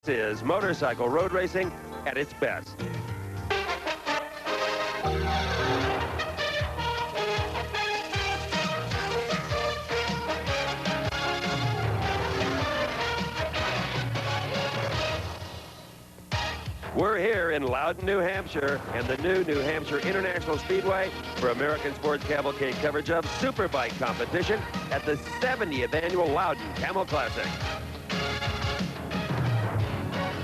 Is motorcycle road racing at its best. We're here in Loudon, New Hampshire, and the new New Hampshire International Speedway for American Sports Cavalcade coverage of Superbike competition at the 70th annual Loudon Camel Classic.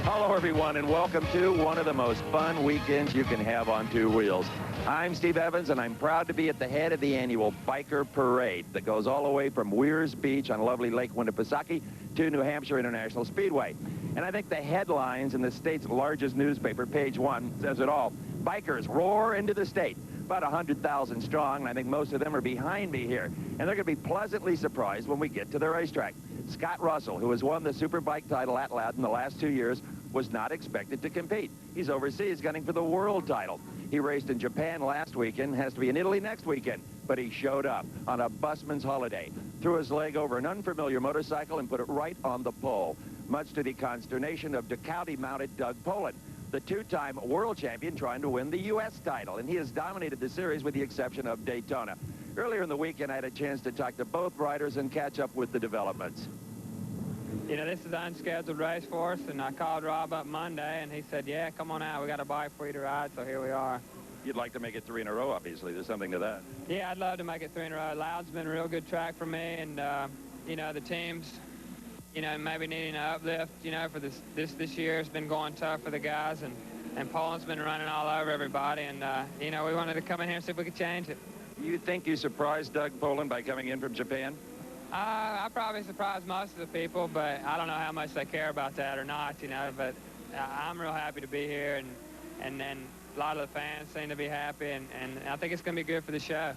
Hello, everyone, and welcome to one of the most fun weekends you can have on two wheels. I'm Steve Evans, and I'm proud to be at the head of the annual Biker Parade that goes all the way from Weirs Beach on lovely Lake Winnipesaukee to New Hampshire International Speedway. And I think the headlines in the state's largest newspaper, Page One, says it all. Bikers roar into the state, about 100,000 strong, and I think most of them are behind me here. And they're going to be pleasantly surprised when we get to the racetrack. Scott Russell, who has won the Superbike title at Loudon the last 2 years, was not expected to compete. He's overseas gunning for the world title. He raced in Japan last weekend, has to be in Italy next weekend, but he showed up on a busman's holiday, threw his leg over an unfamiliar motorcycle and put it right on the pole, much to the consternation of Ducati-mounted Doug Polen, the two-time world champion trying to win the U.S. title, and he has dominated the series with the exception of Daytona. Earlier in the weekend, I had a chance to talk to both riders and catch up with the developments. You know, this is an unscheduled race for us, and I called Rob up Monday, and he said, yeah, come on out. We got a bike for you to ride, so here we are. You'd like to make it 3 in a row, obviously. There's something to that. Yeah, I'd love to make it 3 in a row. Loudon's been a real good track for me, and, you know, the team's, you know, maybe needing an uplift, you know, for this year. It's been going tough for the guys, and Polen's been running all over everybody, and, you know, we wanted to come in here and see if we could change it. You think you surprised Doug Polen by coming in from Japan? I probably surprised most of the people, but I don't know how much they care about that or not, you know, but I'm real happy to be here, and then a lot of the fans seem to be happy, and I think it's going to be good for the show.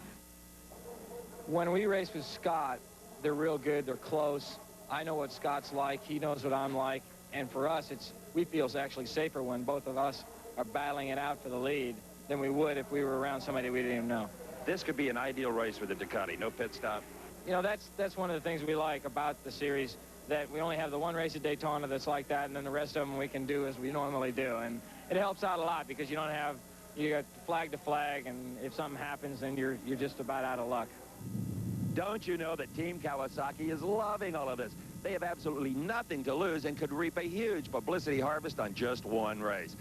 When we race with Scott, they're real good, they're close. I know what Scott's like, he knows what I'm like, and for us, we feel it's actually safer when both of us are battling it out for the lead than we would if we were around somebody we didn't even know. This could be an ideal race for the Ducati, no pit stop. You know, that's one of the things we like about the series, that we only have the one race at Daytona that's like that, and then the rest of them we can do as we normally do. And it helps out a lot because you got flag to flag, and if something happens, then you're just about out of luck. Don't you know that Team Kawasaki is loving all of this? They have absolutely nothing to lose and could reap a huge publicity harvest on just one race.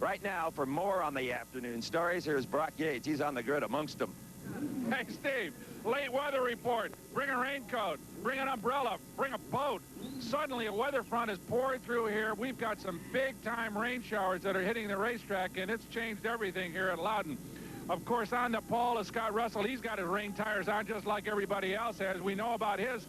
Right now, for more on the afternoon stories, here's Brock Yates. He's on the grid amongst them. Hey, Steve, late weather report. Bring a raincoat, bring an umbrella, bring a boat. Suddenly, a weather front is pouring through here. We've got some big-time rain showers that are hitting the racetrack, and it's changed everything here at Loudon. Of course, on the pole is Scott Russell. He's got his rain tires on just like everybody else has. We know about his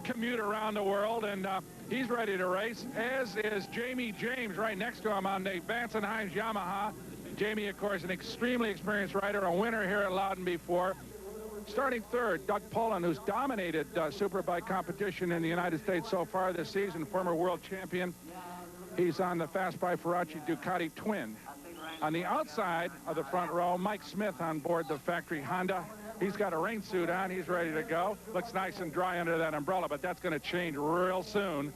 commute around the world, and he's ready to race, as is Jamie James right next to him on the Vance & Hines Yamaha. Jamie, of course, an extremely experienced rider, a winner here at Loudon before. Starting third, Doug Polen, who's dominated Superbike competition in the United States so far this season, former world champion. He's on the Fast by Faraci Ducati Twin. On the outside of the front row, Mike Smith on board the factory Honda. He's got a rain suit on. He's ready to go. Looks nice and dry under that umbrella, but that's going to change real soon.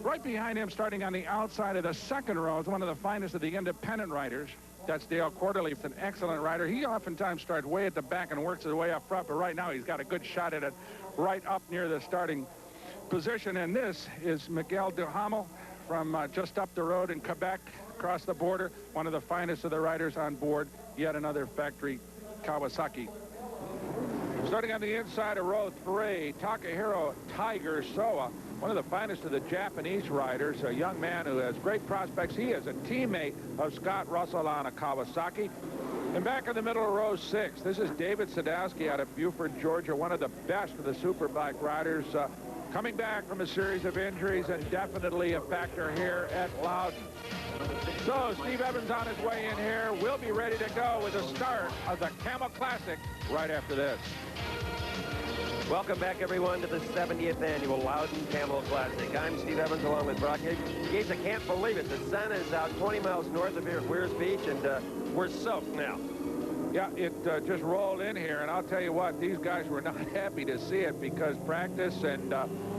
Right behind him, starting on the outside of the second row, is one of the finest of the independent riders. That's Dale Quarterleaf, an excellent rider. He oftentimes starts way at the back and works his way up front, but right now he's got a good shot at it right up near the starting position. And this is Miguel Duhamel from just up the road in Quebec, across the border, one of the finest of the riders on board, yet another factory Kawasaki. Starting on the inside of row 3, Takahiro Tiger Soa, one of the finest of the Japanese riders, a young man who has great prospects. He is a teammate of Scott Russell on a Kawasaki. And back in the middle of row 6, this is David Sadowski out of Buford, Georgia, one of the best of the Superbike riders, coming back from a series of injuries and definitely a factor here at Loudon. So Steve Evans on his way in here. We'll be ready to go with the start of the Camel Classic right after this. Welcome back, everyone, to the 70th annual Loudon Camel Classic. I'm Steve Evans along with Brock Yates. Yates, I can't believe it. The sun is out 20 miles north of here at Weirs Beach, and we're soaked now. Yeah, it just rolled in here, and I'll tell you what, these guys were not happy to see it because practice and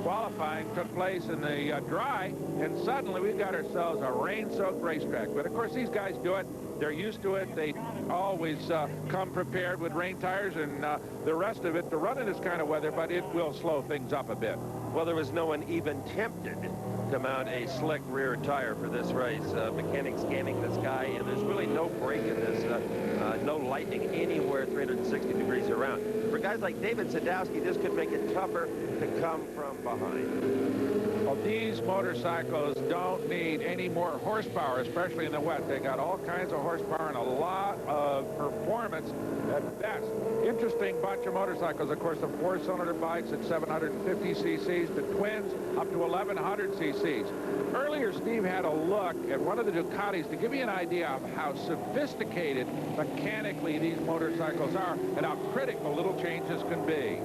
qualifying took place in the dry, and suddenly we've got ourselves a rain-soaked racetrack. But, of course, these guys do it. They're used to it. They always come prepared with rain tires and the rest of it to run in this kind of weather, but it will slow things up a bit. Well, there was no one even tempted to mount a slick rear tire for this race. Mechanics scanning the sky, and there's really no break in this, no lightning anywhere 360 degrees around. For guys like David Sadowski, this could make it tougher to come from behind. Well, these motorcycles don't need any more horsepower, especially in the wet. They got all kinds of horsepower and a lot of performance at best. Interesting bunch of motorcycles. Of course, the four-cylinder bikes at 750 cc's, the twins up to 1100 cc's. Earlier, Steve had a look at one of the Ducatis to give you an idea of how sophisticated mechanically these motorcycles are and how critical little changes can be.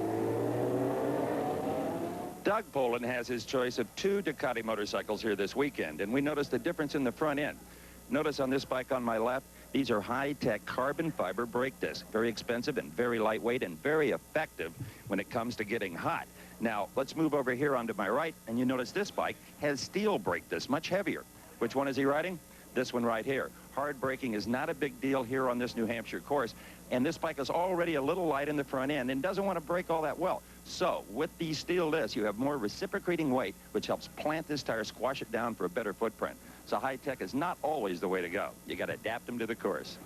Doug Polen has his choice of two Ducati motorcycles here this weekend, and we noticed a difference in the front end. Notice on this bike on my left, these are high-tech carbon fiber brake discs, very expensive and very lightweight and very effective when it comes to getting hot. Now, let's move over here onto my right, and you notice this bike has steel brake discs, much heavier. Which one is he riding? This one right here. Hard braking is not a big deal here on this New Hampshire course, and this bike is already a little light in the front end and doesn't want to brake all that well. So, with these steel discs, you have more reciprocating weight, which helps plant this tire, squash it down for a better footprint. So high-tech is not always the way to go. You got to adapt them to the course.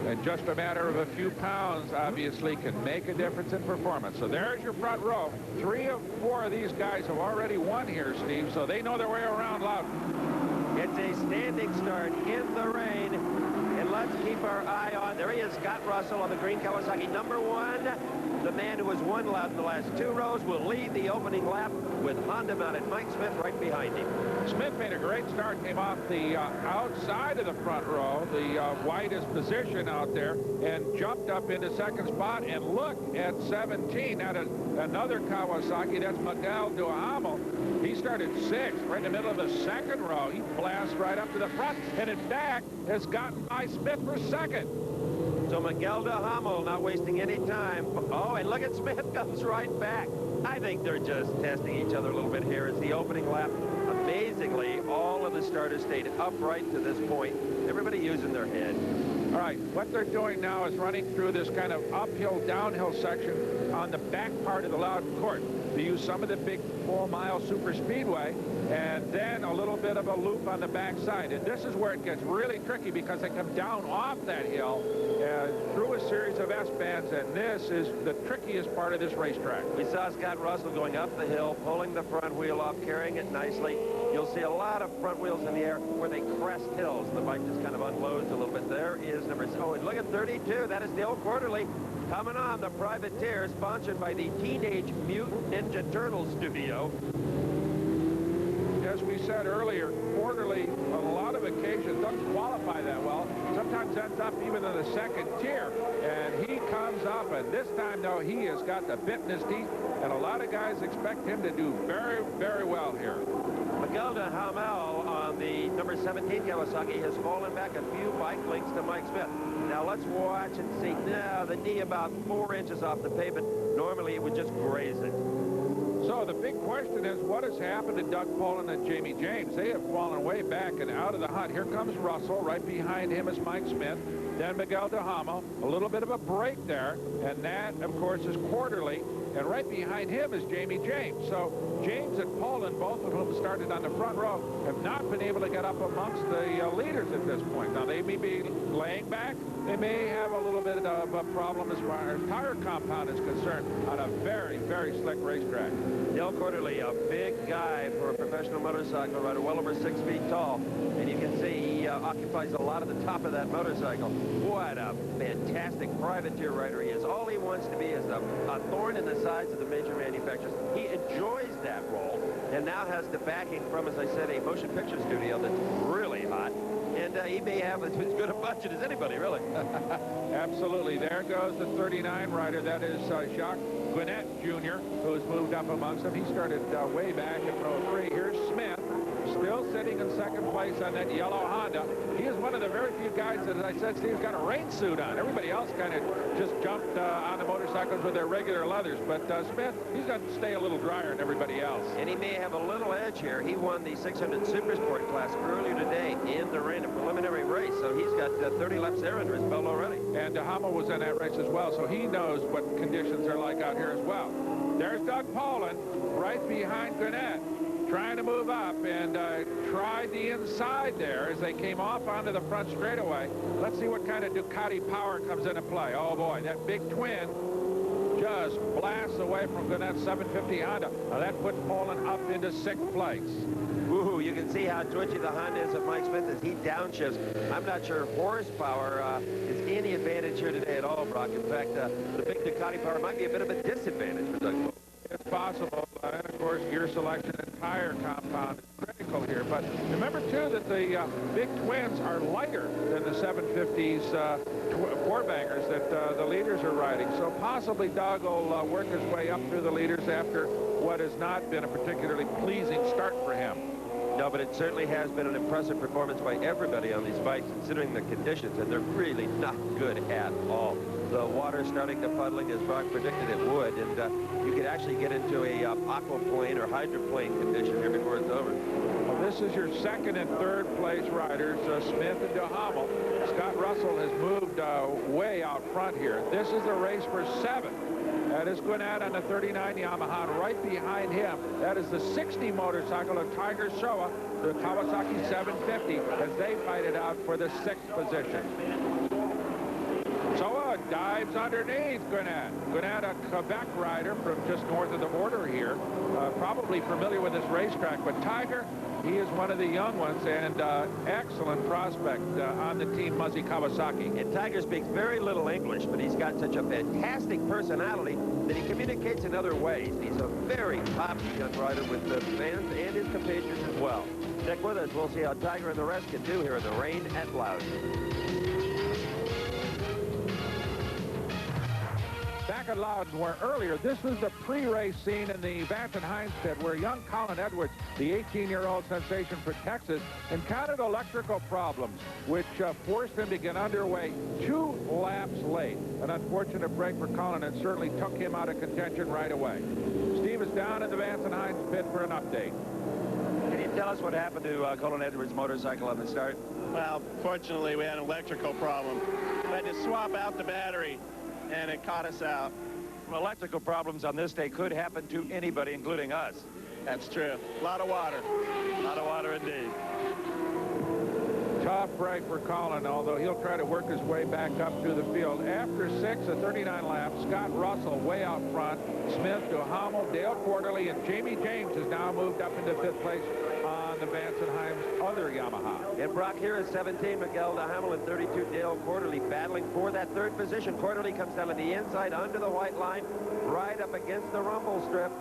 And just a matter of a few pounds, obviously, can make a difference in performance. So there's your front row. 3 of 4 of these guys have already won here, Steve, so they know their way around Loudon. It's a standing start in the rain, and let's keep our eye on, there he is, Scott Russell on the green Kawasaki #1. The man who has won Loudon the last 2 rows will lead the opening lap with Honda-mounted Mike Smith right behind him. Smith made a great start, came off the outside of the front row, the widest position out there, and jumped up into second spot. And look at 17, at another Kawasaki, that's Miguel Duhamel. He started 6th, right in the middle of the second row. He blasts right up to the front, and in fact has gotten by Smith for second. So Miguel Duhamel not wasting any time. Oh, and look at Smith comes right back. I think they're just testing each other a little bit here. It's the opening lap. Amazingly, all of the starters stayed upright to this point. Everybody using their head. All right, what they're doing now is running through this kind of uphill, downhill section on the back part of the Loudon court. They use some of the big 4-mile super speedway and then a little bit of a loop on the back side. And this is where it gets really tricky because they come down off that hill through a series of S-bands, and this is the trickiest part of this racetrack. We saw Scott Russell going up the hill, pulling the front wheel off, carrying it nicely. You'll see a lot of front wheels in the air where they crest hills. The bike just kind of unloads a little bit. There is number, oh, and look at 32. That is Dale Quarterly coming on, the privateer, sponsored by the Teenage Mutant Ninja Turtles studio. As we said earlier, Quarterly, on a lot of occasions, doesn't qualify that well. Sometimes ends up even in the second tier. And he comes up, and this time, though, he has got the bit in his teeth. And a lot of guys expect him to do very, very well here. Miguel Duhamel on the number 17 Kawasaki has fallen back a few bike lengths to Mike Smith. Now let's watch and see. Now the knee about 4 inches off the pavement. Normally it would just graze it. So the big question is, what has happened to Doug Polen and Jamie James? They have fallen way back and out of the hunt. Here comes Russell. Right behind him is Mike Smith. Then Miguel Duhamel. A little bit of a break there. And that, of course, is Quarterly. And right behind him is Jamie James. So James and Polen, both of whom started on the front row, have not been able to get up amongst the leaders at this point. Now, they may be laying back. They may have a little bit of a problem as far as tire compound is concerned on a very, very slick racetrack. Dale Quarterly, a big guy for a professional motorcycle rider, well over 6 feet tall. And you can see he occupies a lot of the top of that motorcycle. What a fantastic privateer rider he is. All he wants to be is a thorn in the sides of the major manufacturers. He enjoys that role and now has the backing from, as I said, a motion picture studio that's really hot. And he may have as good a budget as anybody, really. Absolutely. There goes the 39 rider. That is Jacques Gwinnett Jr., who has moved up amongst them. He started way back in row 3. Here's Smith, still sitting running in second place on that yellow Honda. He is one of the very few guys that, as I said, Steve's got a rain suit on. Everybody else kind of just jumped on the motorcycles with their regular leathers. But Smith, he's got to stay a little drier than everybody else. And he may have a little edge here. He won the 600 Supersport class earlier today in the random preliminary race. So he's got 30 laps there under his belt already. And Hamel was in that race as well, so he knows what conditions are like out here as well. There's Doug Polen right behind Gwinnett, trying to move up, and tried the inside there as they came off onto the front straightaway. Let's see what kind of Ducati power comes into play. Oh boy, that big twin just blasts away from Gwinnett's 750 Honda. Now that puts Polen up into 6th place. Woohoo, you can see how twitchy the Honda is of Mike Smith as he downshifts. I'm not sure horsepower is any advantage here today at all, Brock. In fact, the big Ducati power might be a bit of a disadvantage for Doug Polen. It's possible, and of course gear selection and tire compound is critical here. But remember too that the big twins are lighter than the 750s four-bangers that the leaders are riding. So possibly Doug will work his way up through the leaders after what has not been a particularly pleasing start for him. No, but it certainly has been an impressive performance by everybody on these bikes, considering the conditions, and they're really not good at all. The water starting to puddling as Brock predicted it would, and you could actually get into a aquaplane or hydroplane condition here before it's over. Well, this is your second and third place riders, Smith and Duhamel. Scott Russell has moved way out front here. This is the race for 7th. That is Gwinnett on the 39 Yamaha. Right behind him, that is the 60 motorcycle of Tiger Showa, the Kawasaki 750, as they fight it out for the 6th position. Showa dives underneath Gwinnett. Gwinnett, a Quebec rider from just north of the border here, probably familiar with this racetrack. But Tiger, he is one of the young ones and excellent prospect on the Team Muzzy Kawasaki. And Tiger speaks very little English, but he's got such a fantastic personality that he communicates in other ways. He's a very popular young rider with the fans and his compatriots as well. Stick with us. We'll see how Tiger and the rest can do here in the rain at Loudon. Back at Loudon, where earlier this was the pre-race scene in the Vance and Hines pit, where young Colin Edwards, the 18-year-old sensation for Texas, encountered electrical problems, which forced him to get underway 2 laps late. An unfortunate break for Colin, and certainly took him out of contention right away. Steve is down in the Vance and Hines pit for an update. Can you tell us what happened to Colin Edwards' motorcycle on the start? Well, fortunately, we had an electrical problem. We had to swap out the battery, and it caught us out. Well, electrical problems on this day could happen to anybody, including us. That's true. A lot of water. A lot of water indeed. Tough break for Colin, although he'll try to work his way back up through the field. After 6 of 39 laps, Scott Russell way out front. Smith, Duhamel, Dale Quarterly, and Jamie James has now moved up into 5th place on the Vance and Hines other Yamaha. And Brock here is 17, Miguel Duhamel, and 32, Dale Quarterly, battling for that 3rd position. Quarterly comes down to the inside under the white line, right up against the rumble strip.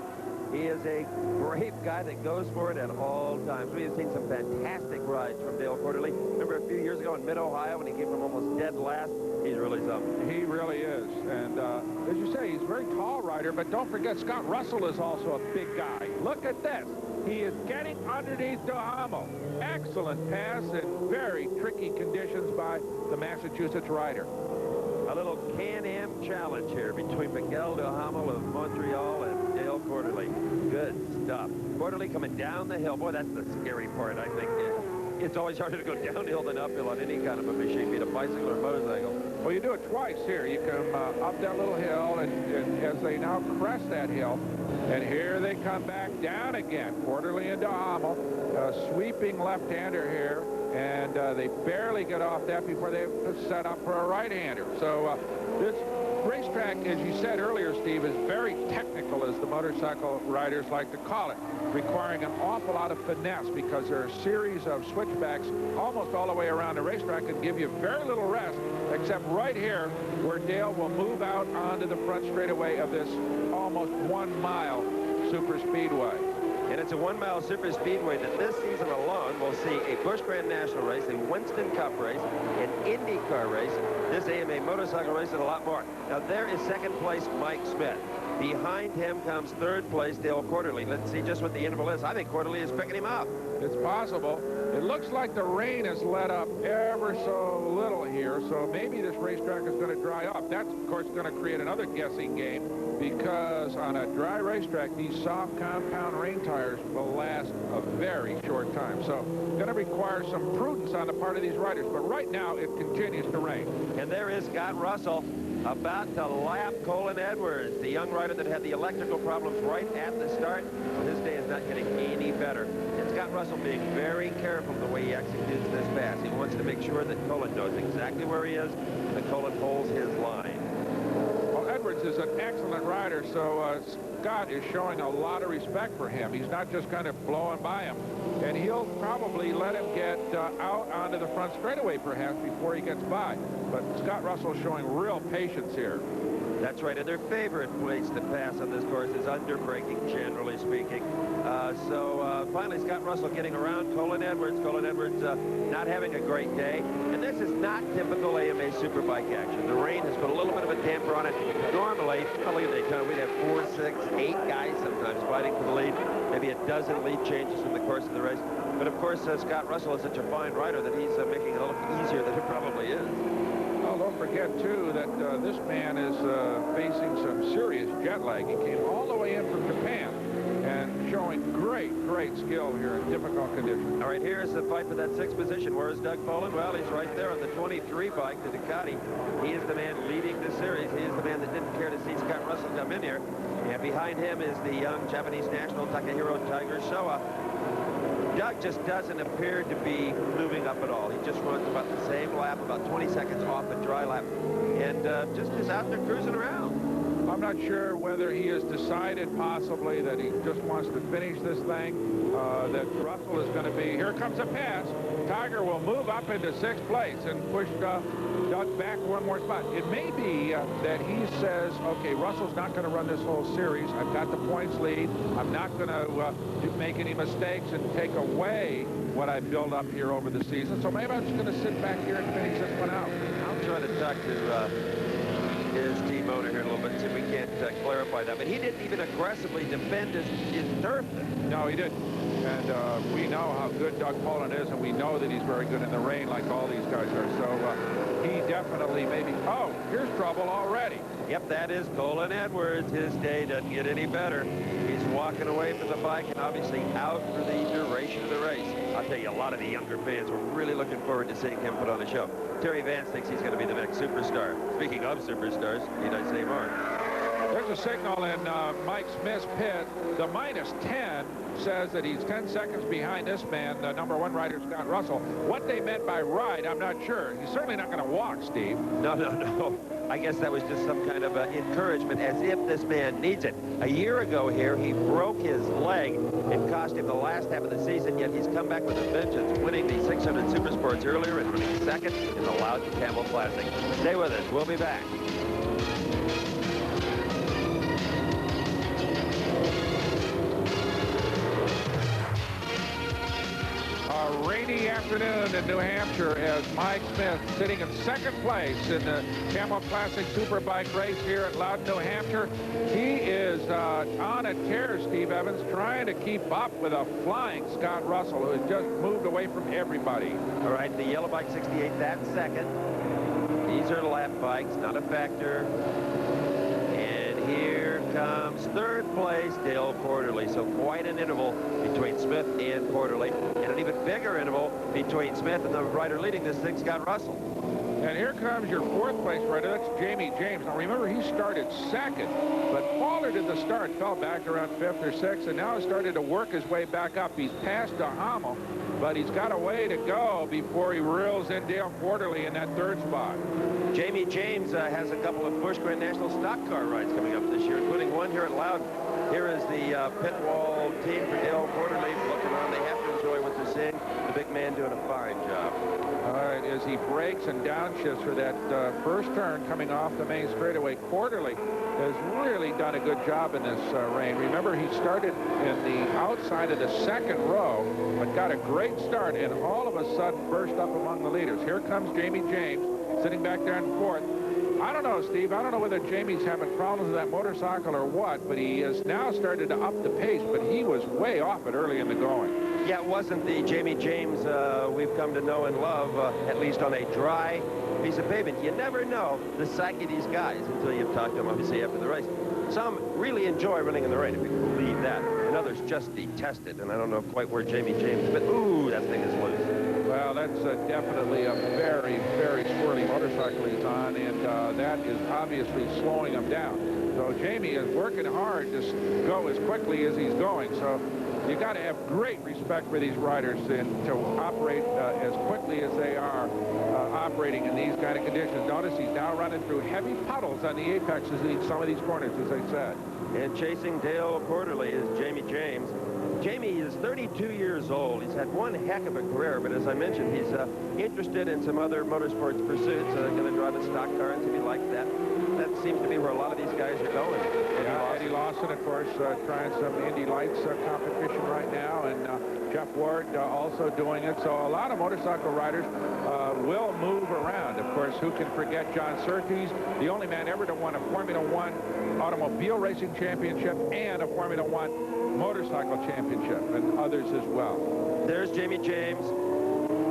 He is a brave guy that goes for it at all times. We have seen some fantastic rides from Dale Quarterly. Remember a few years ago in mid-Ohio when he came from almost dead last? He's really something. He really is. And as you say, he's a very tall rider, but don't forget Scott Russell is also a big guy. Look at this. He is getting underneath Duhamel. Excellent pass in very tricky conditions by the Massachusetts rider. A little Can-Am challenge here between Miguel Duhamel of Montreal and Dale Quarterly. Good stuff. Quarterly coming down the hill. Boy, that's the scary part, I think. It's always harder to go downhill than uphill on any kind of a machine, be it a bicycle or motorcycle. Well, you do it twice here. You come up that little hill, and as they now crest that hill, and here they come back down again. Quarterly and Duhamel, sweeping left-hander here, and they barely get off that before they set up for a right-hander. So this racetrack, as you said earlier, Steve, is very technical, as the motorcycle riders like to call it, requiring an awful lot of finesse because there are a series of switchbacks almost all the way around the racetrack and give you very little rest, except right here where Dale will move out onto the front straightaway of this almost 1-mile super speedway. And it's a 1-mile super speedway that this season alone will see a Busch Grand National race, a Winston Cup race, an IndyCar race, this AMA motorcycle race, and a lot more. Now there is 2nd place Mike Smith. Behind him comes third place Dale Quarterly. Let's see just what the interval is. I think Quarterly is picking him up. It's possible. It looks like the rain has let up ever so little here, so maybe this racetrack is going to dry up. That's, of course, going to create another guessing game, because on a dry racetrack, these soft compound rain tires will last a very short time. So going to require some prudence on the part of these riders. But right now, it continues to rain. And there is Scott Russell about to lap Polen Edwards, the young rider that had the electrical problems right at the start. Well, his day is not getting any better. And Scott Russell being very careful the way he executes this pass. He wants to make sure that Polen knows exactly where he is, and that Polen holds his line. Well, Edwards is an excellent rider, so Scott is showing a lot of respect for him. He's not just kind of blowing by him. And he'll probably let him get out onto the front straightaway, perhaps, before he gets by. But Scott Russell showing real patience here. That's right, and their favorite place to pass on this course is under braking, generally speaking. Finally, Scott Russell getting around Polen Edwards. Polen Edwards not having a great day. And this is not typical AMA Superbike action. The rain has put a little bit of a damper on it. Normally, look at Daytona, we'd have 4, 6, 8 guys sometimes fighting for the lead. Maybe a dozen lead changes in the course of the race. But of course, Scott Russell is such a fine rider that he's making it look easier than it probably is. Well, don't forget, too, that this man is facing some serious jet lag. He came all the way in from Japan and showing great skill here in difficult conditions. All right, here's the fight for that 6th position. Where is Doug Polen? Well, he's right there on the 23 bike, the Ducati. He is the man leading the series. He is the man that didn't care to see Scott Russell come in here. And behind him is the young Japanese national Takahiro Tiger Showa. Doug just doesn't appear to be moving up at all. He just runs about the same lap, about 20 seconds off a dry lap, and just is out there cruising around. I'm not sure whether he has decided possibly that he just wants to finish this thing, that Russell is going to be. Here comes a pass. Tiger will move up into 6th place and push Doug back one more spot. It may be that he says, okay, Russell's not going to run this whole series. I've got the points lead. I'm not going to make any mistakes and take away what I built up here over the season. So maybe I'm just going to sit back here and finish this one out. I'll try to talk to his team owner here in a little bit and see if we can't clarify that. But he didn't even aggressively defend his turf. No, he didn't. And we know how good Doug Polen is, and we know that he's very good in the rain like all these guys are. So he definitely maybe... Oh, here's trouble already. Yep, that is Polen Edwards. His day doesn't get any better. He's walking away from the bike and obviously out for the duration of the race. I'll tell you, a lot of the younger fans were really looking forward to seeing him put on a show. Terry Vance thinks he's going to be the next superstar. Speaking of superstars, need I say more? There's a signal in Mike Smith's pit. The -10 says that he's 10 seconds behind this man, the #1 rider, Scott Russell. What they meant by ride, I'm not sure. He's certainly not going to walk, Steve. No. I guess that was just some kind of encouragement, as if this man needs it. A year ago here, he broke his leg. It cost him the last half of the season, yet he's come back with a vengeance, winning the 600 Supersports earlier and running 2nd in the Loudon Camel Classic. Stay with us. We'll be back. Rainy afternoon in New Hampshire as Mike Smith sitting in 2nd place in the Camel Classic Superbike race here at Loudon, New Hampshire. He is on a tear, Steve Evans, trying to keep up with a flying Scott Russell, who has just moved away from everybody. All right, the yellow bike 68, that's 2nd. These are lap bikes, not a factor. Here comes 3rd place, Dale Quarterly. So quite an interval between Smith and Quarterly, and an even bigger interval between Smith and the rider leading this thing, Scott Russell. And here comes your 4th place rider. That's Jamie James. Now remember, he started 2nd, but faltered at the start, fell back around 5th or 6th, and now has started to work his way back up. He's past Hamel, but he's got a way to go before he reels in Dale Quarterly in that 3rd spot. Jamie James has a couple of Busch Grand National stock car rides coming up this year, including one here at Loudon. Here is the pit wall team for Dale Quarterly looking on. They have to enjoy what they're seeing. The big man doing a fine job. All right, as he brakes and downshifts for that first turn coming off the main straightaway, Quarterly has really done a good job in this rain. Remember, he started in the outside of the 2nd row, but got a great start, and all of a sudden burst up among the leaders. Here comes Jamie James, sitting back there in 4th. I don't know, Steve. I don't know whether Jamie's having problems with that motorcycle or what, but he has now started to up the pace, but he was way off it early in the going. Yeah, it wasn't the Jamie James we've come to know and love, at least on a dry piece of pavement. You never know the psyche of these guys until you've talked to them, obviously, after the race. Some really enjoy running in the rain, if you can believe that, and others just detest it. And I don't know quite where Jamie James, but ooh, that thing is loose. Well, that's definitely a very, very swirly motorcycle he's on, and that is obviously slowing him down. So Jamie is working hard to go as quickly as he's going. So you got to have great respect for these riders and to operate as quickly as they are operating in these kind of conditions. Notice he's now running through heavy puddles on the apexes in some of these corners, as I said. And chasing Dale Quarterly is Jamie James. Jamie is 32 years old. He's had one heck of a career, but as I mentioned, he's interested in some other motorsports pursuits. Going to drive a stock car and see if he likes that. That seems to be where a lot of these guys are going. Eddie Lawson, of course, trying some Indy Lights competition right now, and Jeff Ward also doing it. So a lot of motorcycle riders will move around. Of course, who can forget John Surtees, the only man ever to win a Formula One automobile racing championship and a Formula One motorcycle championship, and others as well. There's Jamie James.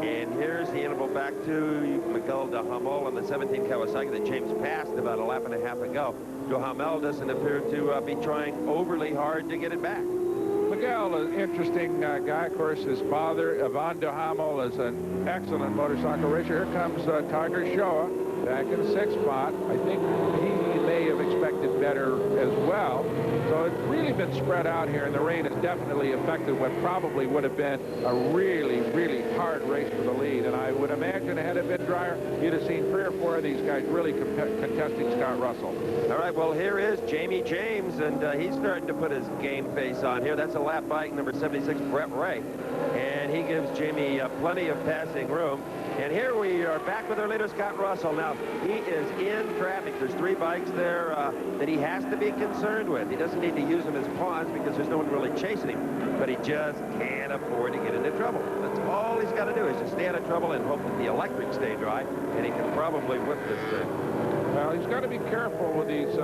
And here's the interval back to Miguel de Hamel on the 17 Kawasaki that James passed about a lap and a half ago. De Hamel doesn't appear to be trying overly hard to get it back. Miguel is an interesting guy. Of course, his father, Ivan de Hamel, is an excellent motorcycle racer. Here comes Tiger Showa back in the 6th spot. I think he may have expected better as well. So it's really been spread out here, and the rain has definitely affected what probably would have been a really, really hard race for the lead. And I would imagine had it been drier, you'd have seen 3 or 4 of these guys really contesting Scott Russell. All right, well, here is Jamie James, and he's starting to put his game face on here. That's a lap bike, number 76, Brett Ray. And he gives Jamie plenty of passing room. And here we are back with our leader, Scott Russell. Now, he is in traffic. There's 3 bikes there that he has to be concerned with. He doesn't need to use them as pawns because there's no one really chasing him. But he just can't afford to get into trouble. That's all he's got to do is just stay out of trouble and hope that the electrics stay dry, and he can probably whip this thing. Well, he's got to be careful with these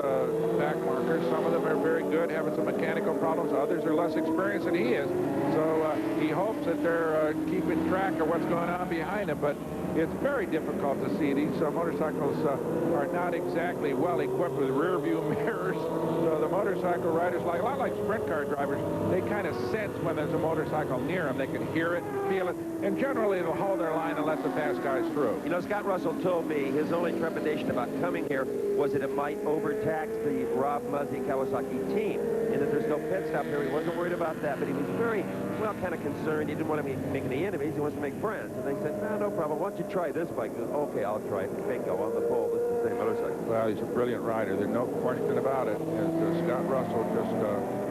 back markers. Some of them are very good, having some mechanical problems. Others are less experienced than he is. So he hopes that they're keeping track of what's going on behind him. But it's very difficult to see. These motorcycles are not exactly well equipped with rear view mirrors. So the motorcycle riders, a lot like sprint car drivers, they kind of sense when there's a motorcycle near them. They can hear it and feel it. And generally, they'll hold their line and let the fast guys through. You know, Scott Russell told me his only trepidation about coming here was that it might overtax the Rob Muzzy Kawasaki team, and that there's no pit stop here. He wasn't worried about that, but he was very, well, kind of concerned. He didn't want to make any enemies. He wants to make friends. And they said, no problem. Why don't you try this bike? He goes, okay, I'll try it. Bingo, on the pole. This is the same motorcycle. Well, he's a brilliant rider. There's no question about it. And Scott Russell just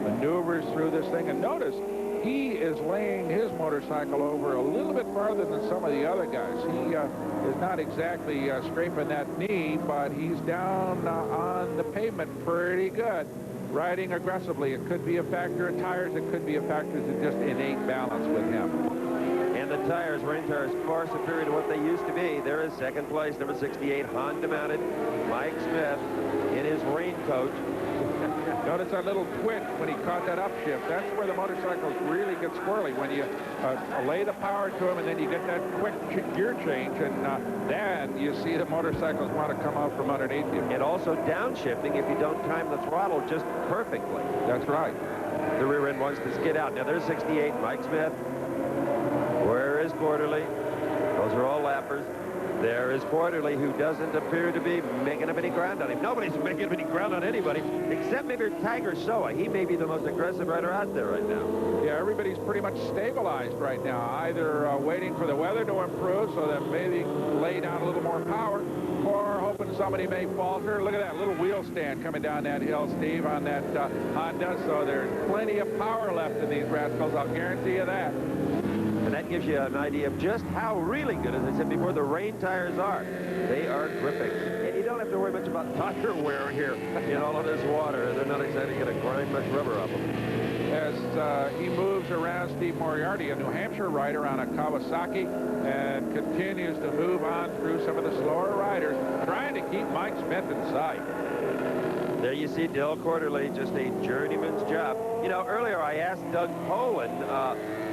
maneuvers through this thing. And notice, he is laying his motorcycle over a little bit farther than some of the other guys. He is not exactly scraping that knee, but he's down on the pavement pretty good, riding aggressively. It could be a factor of tires. It could be a factor of just innate balance with him. And the tires, rain tires, far superior to what they used to be. There is second place, number 68, Honda mounted, Mike Smith in his raincoat. Notice that little twitch when he caught that upshift. That's where the motorcycles really get squirrely, when you lay the power to them and then you get that quick gear change, and then you see the motorcycles want to come out from underneath you. And also downshifting if you don't time the throttle just perfectly. That's right. The rear end wants to skid out. Now there's 68, Mike Smith. Where is Quarterly? Those are all lappers. There is Quarterly, who doesn't appear to be making up any ground on him. Nobody's making up any ground on anybody, except maybe Tiger Showa. He may be the most aggressive rider out there right now. Yeah, everybody's pretty much stabilized right now, either waiting for the weather to improve so that maybe lay down a little more power, or hoping somebody may falter. Look at that little wheel stand coming down that hill, Steve, on that Honda. So there's plenty of power left in these rascals, I'll guarantee you that. And that gives you an idea of just how really good, as I said before, the rain tires are. They are gripping. And you don't have to worry much about tire wear here in all of this water. They're not exactly going to grind much rubber off them. as he moves around Steve Moriarty, a New Hampshire rider on a Kawasaki, and continues to move on through some of the slower riders, trying to keep Mike Smith in sight. There you see Dale Quarterly, just a journeyman's job. You know, earlier I asked Doug Polen,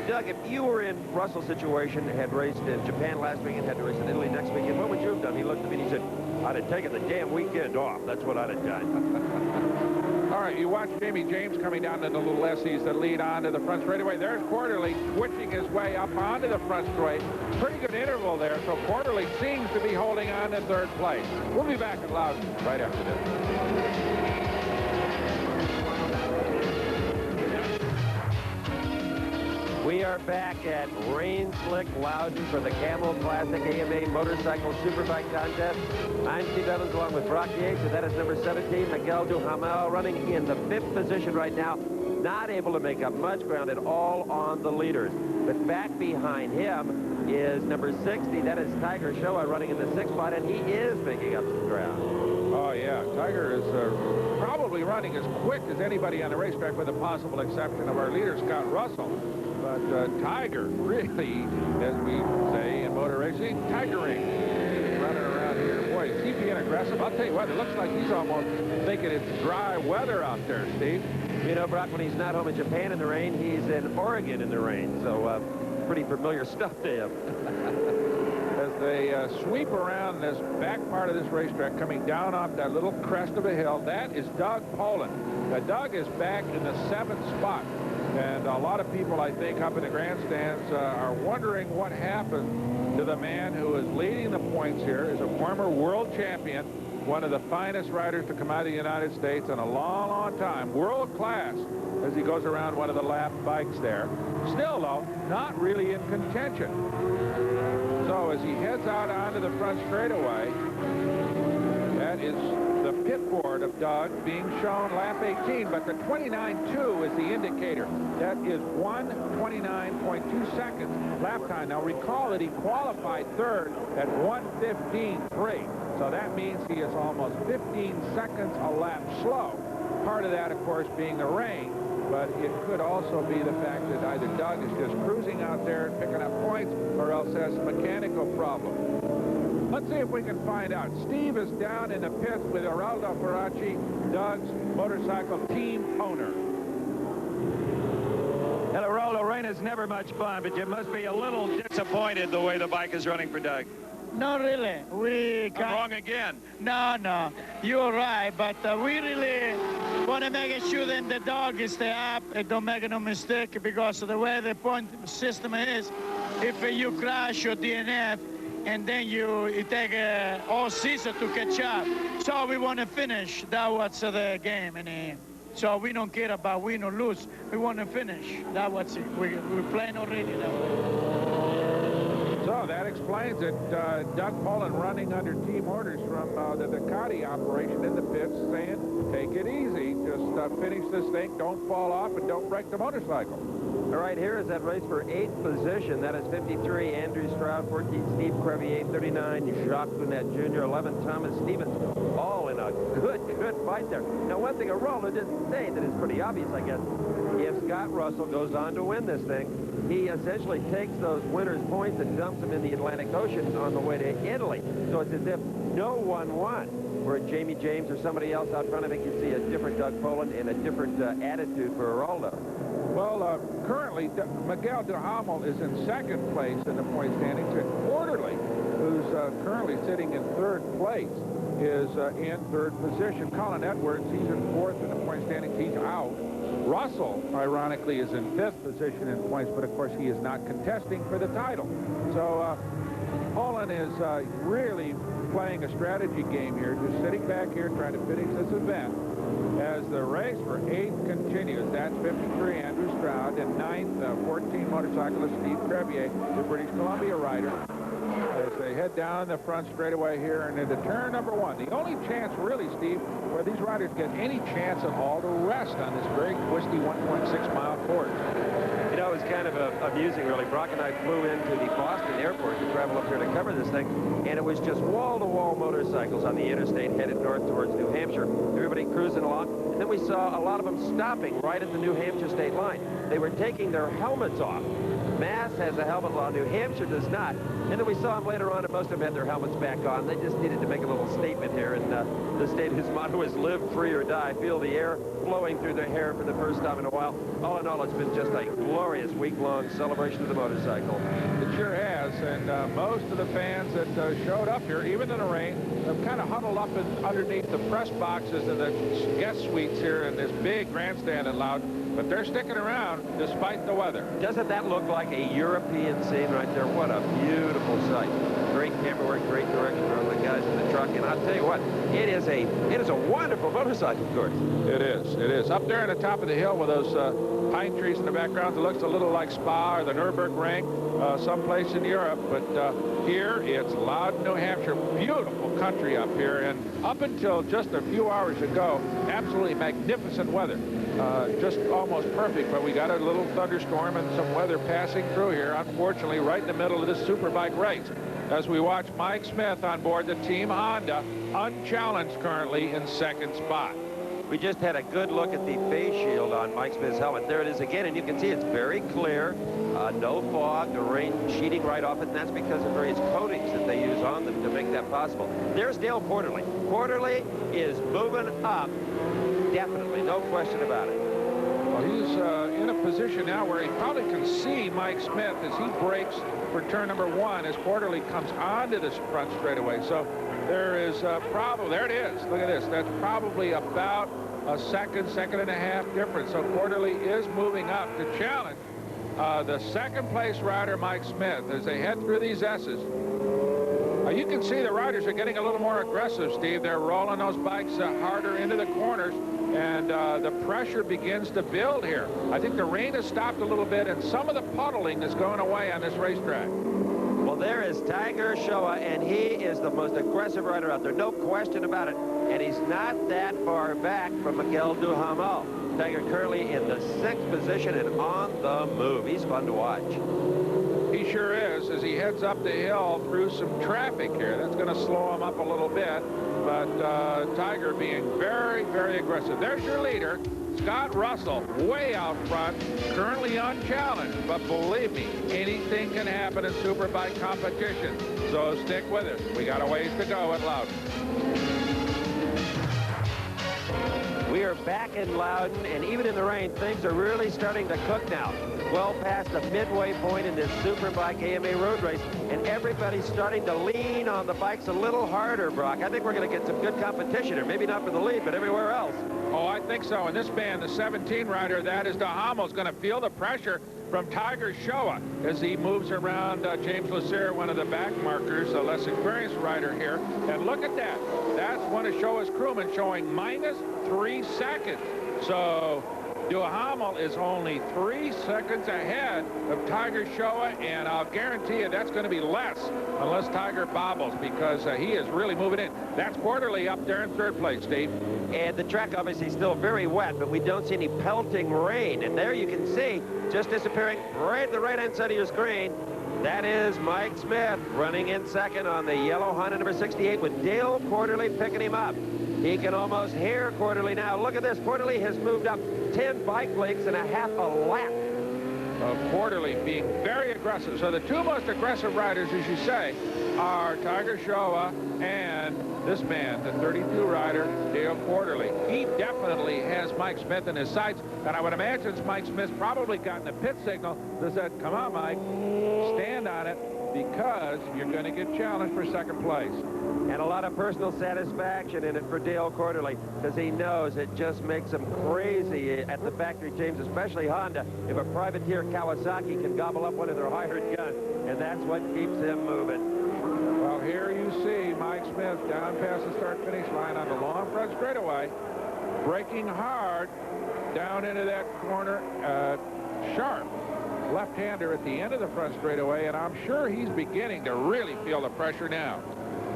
Doug, if you were in Russell's situation, had raced in Japan last weekend, had to race in Italy next weekend, what would you have done? He looked at me and he said, I'd have taken the damn weekend off. That's what I'd have done. All right, you watch Jamie James coming down to the little Lessies that lead on to the front straightaway. There's Quarterly twitching his way up onto the front straight. Pretty good interval there, so Quarterly seems to be holding on to third place. We'll be back at Loudon right after this. We are back at Rain Slick Loudon for the Camel Classic AMA Motorcycle Superbike Contest. I'm Steve Evans along with Brock Yates, and that is number 17, Miguel Duhamel, running in the 5th position right now. Not able to make up much ground at all on the leaders. But back behind him is number 60, that is Tiger Showa, running in the 6th spot, and he is picking up some ground. Oh, yeah. Tiger is probably running as quick as anybody on the racetrack, with the possible exception of our leader, Scott Russell. But Tiger really, as we say in motor racing, tigering. Running around here. Boy, is he being aggressive? I'll tell you what, it looks like he's almost thinking it's dry weather out there, Steve. You know, Brock, when he's not home in Japan in the rain, he's in Oregon in the rain. So pretty familiar stuff to him. As they sweep around this back part of this racetrack, coming down off that little crest of a hill, that is Doug Polen. Now, Doug is back in the 7th spot. And a lot of people, I think, up in the grandstands are wondering what happened to the man who is leading the points here, is a former world champion, one of the finest riders to come out of the United States in a long, long time, world class, as he goes around one of the lap bikes there. Still, though, not really in contention. So as he heads out onto the front straightaway, that is the pit board of Doug being shown lap 18, but the 29.2 is the indicator. That is 1:29.2 seconds lap time. Now recall that he qualified third at 1:15.3, so that means he is almost 15 seconds a lap slow. Part of that, of course, being the rain, but it could also be the fact that either Doug is just cruising out there and picking up points, or else has a mechanical problem. Let's see if we can find out. Steve is down in the pits with Geraldo Faraci, Doug's motorcycle team owner. Hello, Geraldo. Rain is never much fun, but you must be a little disappointed the way the bike is running for Doug. Not really. I'm wrong again. No, you're right, but we really want to make sure that the dog is stay up and don't make no mistake, because of the way the point system is. If you crash your DNF, and then it take all season to catch up. So we want to finish. That was the game. And so we don't care about win or lose. We want to finish. That was it. We're playing already that way. So that explains it. Doug Polen running under team orders from the Ducati operation in the pits, saying, take it easy. Just finish this thing. Don't fall off and don't break the motorcycle. All right, here is that race for 8th position. That is 53, Andrew Stroud, 14, Steve Crevier, 39, Jacques Bonnet Jr., 11, Thomas Stevens, all in a good fight there. Now, one thing Geraldo didn't say that is pretty obvious, I guess. If Scott Russell goes on to win this thing, he essentially takes those winner's points and dumps them in the Atlantic Ocean on the way to Italy. So it's as if no one won. Where Jamie James or somebody else out front, I think you see a different Doug Polen and a different attitude for Geraldo. Well, currently, Miguel Duhamel is in 2nd place in the point standings, and Quarterly, who's currently sitting in 3rd place, is in 3rd position. Colin Edwards, he's in 4th in the point standings. He's out. Russell, ironically, is in 5th position in points, but of course he is not contesting for the title. So Polen is really playing a strategy game here, just sitting back here trying to finish this event as the race for 8th continues. That's 53, Andrew Stroud, and 9th, 14 motorcyclist Steve Crevier, the British Columbia rider, as they head down the front straightaway here and into turn number 1. The only chance, really, Steve, where these riders get any chance at all to rest on this very twisty 1.6-mile course. You know, it was kind of amusing, really. Brock and I flew into the Boston airport to travel up here to cover this thing, and it was just wall-to-wall motorcycles on the interstate headed north towards New Hampshire. Everybody cruising along, and then we saw a lot of them stopping right at the New Hampshire state line. They were taking their helmets off. Mass has a helmet law. New Hampshire does not. And then we saw them later on, and most of them had their helmets back on. They just needed to make a little statement here. And the state whose motto is live free or die. Feel the air flowing through their hair for the first time in a while. All in all, it's been just a glorious week-long celebration of the motorcycle. It sure has. And most of the fans that showed up here, even in the rain, have kind of huddled up underneath the press boxes and the guest suites here in this big grandstand at Loudon. But they're sticking around despite the weather. Doesn't that look like a European scene right there? What a beautiful sight. Great camera work, great direction from the guys in the truck. And I'll tell you what, it is a wonderful motorcycle course. It is. It is. Up there on the top of the hill with those pine trees in the background, it looks a little like Spa or the Nürburgring, someplace in Europe. But here it's Loudon, New Hampshire. Beautiful country up here. And up until just a few hours ago, absolutely magnificent weather. Just almost perfect, but we got a little thunderstorm and some weather passing through here, unfortunately, right in the middle of this Superbike race. As we watch Mike Smith on board the Team Honda, unchallenged currently in second spot. We just had a good look at the face shield on Mike Smith's helmet. There it is again, and you can see it's very clear. No fog, the rain sheeting right off it, and that's because of various coatings that they use on them to make that possible. There's Dale Quarterly. Quarterly is moving up. Definitely, no question about it. Well, he's in a position now where he probably can see Mike Smith as he brakes for turn number 1 as Quarterly comes onto this front straightaway. So there is probably, there it is. Look at this. That's probably about a second and a half difference. So Quarterly is moving up to challenge the second place rider, Mike Smith, as they head through these S's. You can see the riders are getting a little more aggressive, Steve. They're rolling those bikes harder into the corners, and the pressure begins to build here. I think the rain has stopped a little bit, and some of the puddling is going away on this racetrack. Well, there is Tiger Showa, and he is the most aggressive rider out there. No question about it. And he's not that far back from Miguel Duhamel. Tiger currently in the 6th position and on the move. He's fun to watch. He sure is, as he heads up the hill through some traffic here. That's going to slow him up a little bit, but Tiger being very, very aggressive. There's your leader, Scott Russell, way out front, currently unchallenged. But believe me, anything can happen in Superbike competition. So stick with us. We got a ways to go at Loudon. We are back in Loudon, and even in the rain, things are really starting to cook now. Well past the midway point in this Superbike AMA road race, and everybody's starting to lean on the bikes a little harder, Brock. I think we're going to get some good competition here. Maybe not for the lead, but everywhere else. Oh, I think so. And this man, the 17 rider, that is Duhamel, is going to feel the pressure from Tiger Showa as he moves around James Lassere, one of the back markers, a less experienced rider here. And look at that. That's one of Showa's crewmen showing -3 seconds. So Duhamel is only 3 seconds ahead of Tiger Showa, and I'll guarantee you that's going to be less unless Tiger bobbles, because he is really moving in. That's Quarterly up there in 3rd place, Steve. And the track obviously still very wet, but we don't see any pelting rain. And there you can see, just disappearing right at the right-hand side of your screen, that is Mike Smith running in 2nd on the yellow Honda number 68 with Dale Quarterly picking him up. He can almost hear Quarterly now. Look at this. Quarterly has moved up 10 bike lengths and a half a lap. Quarterly being very aggressive. So the 2 most aggressive riders, as you say, are Tiger Showa and this man, the 32 rider, Dale Quarterly. He definitely has Mike Smith in his sights, and I would imagine Mike Smith's probably gotten a pit signal that said, come on, Mike, stand on it, because you're going to get challenged for 2nd place. And a lot of personal satisfaction in it for Dale Quarterly, because he knows it just makes him crazy at the factory teams, especially Honda, if a privateer Kawasaki can gobble up one of their hired guns, and that's what keeps him moving. Well, here you see Mike Smith down past the start-finish line on the long front straightaway, braking hard down into that corner, sharp left-hander at the end of the front straightaway, and I'm sure he's beginning to really feel the pressure now.